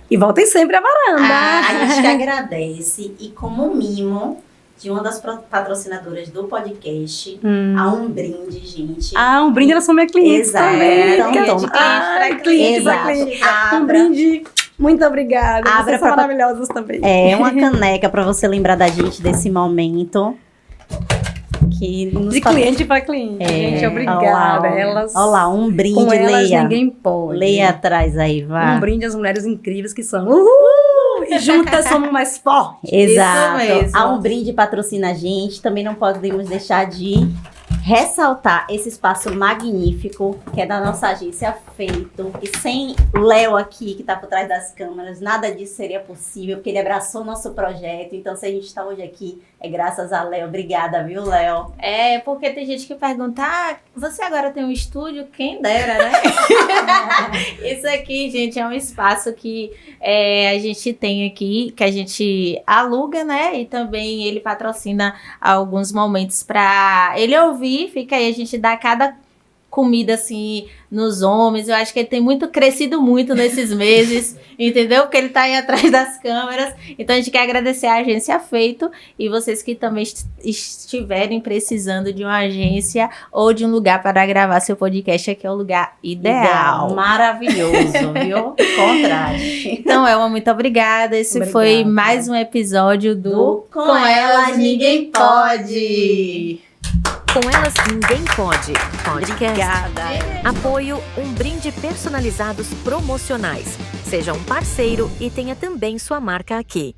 E voltem sempre à varanda. A gente que agradece. E como mimo de uma das patrocinadoras do podcast, há um brinde, gente. Um brinde, elas são minha cliente Exato. também. Então, cliente pra cliente. Um brinde. Muito obrigada. Vocês são maravilhosas também. É uma caneca para você lembrar da gente desse momento. De cliente para cliente. Gente, obrigada. Olha lá, um brinde, com elas leia. Ninguém pode. Leia atrás aí, vai. Um brinde às mulheres incríveis que são uhul! E juntas somos mais fortes. Exato. Isso mesmo. Há um brinde patrocina a gente. Também não podemos deixar de ressaltar esse espaço magnífico que é da nossa agência Feito. E sem o Léo aqui, que está por trás das câmeras, nada disso seria possível, porque ele abraçou nosso projeto. Então, se a gente está hoje aqui, é graças a Léo. Obrigada, viu, Léo? Porque tem gente que pergunta, você agora tem um estúdio? Quem dera, né? Isso aqui, gente, é um espaço que a gente tem aqui, que a gente aluga, né? E também ele patrocina alguns momentos para ele ouvir. Fica aí, a gente dá cada comida assim nos homens. Eu acho que ele tem crescido muito nesses meses, entendeu? Porque ele tá aí atrás das câmeras. Então a gente quer agradecer a agência Feito e vocês que também estiverem precisando de uma agência ou de um lugar para gravar seu podcast, aqui é o lugar ideal. Maravilhoso, viu? Contraste. Então, Elma, muito obrigada. Esse foi mais um episódio do Com Elas Ninguém Pode. Com Elas Ninguém Pode. Podcast. Obrigada. Apoio Um Brinde Personalizados Promocionais. Seja um parceiro e tenha também sua marca aqui.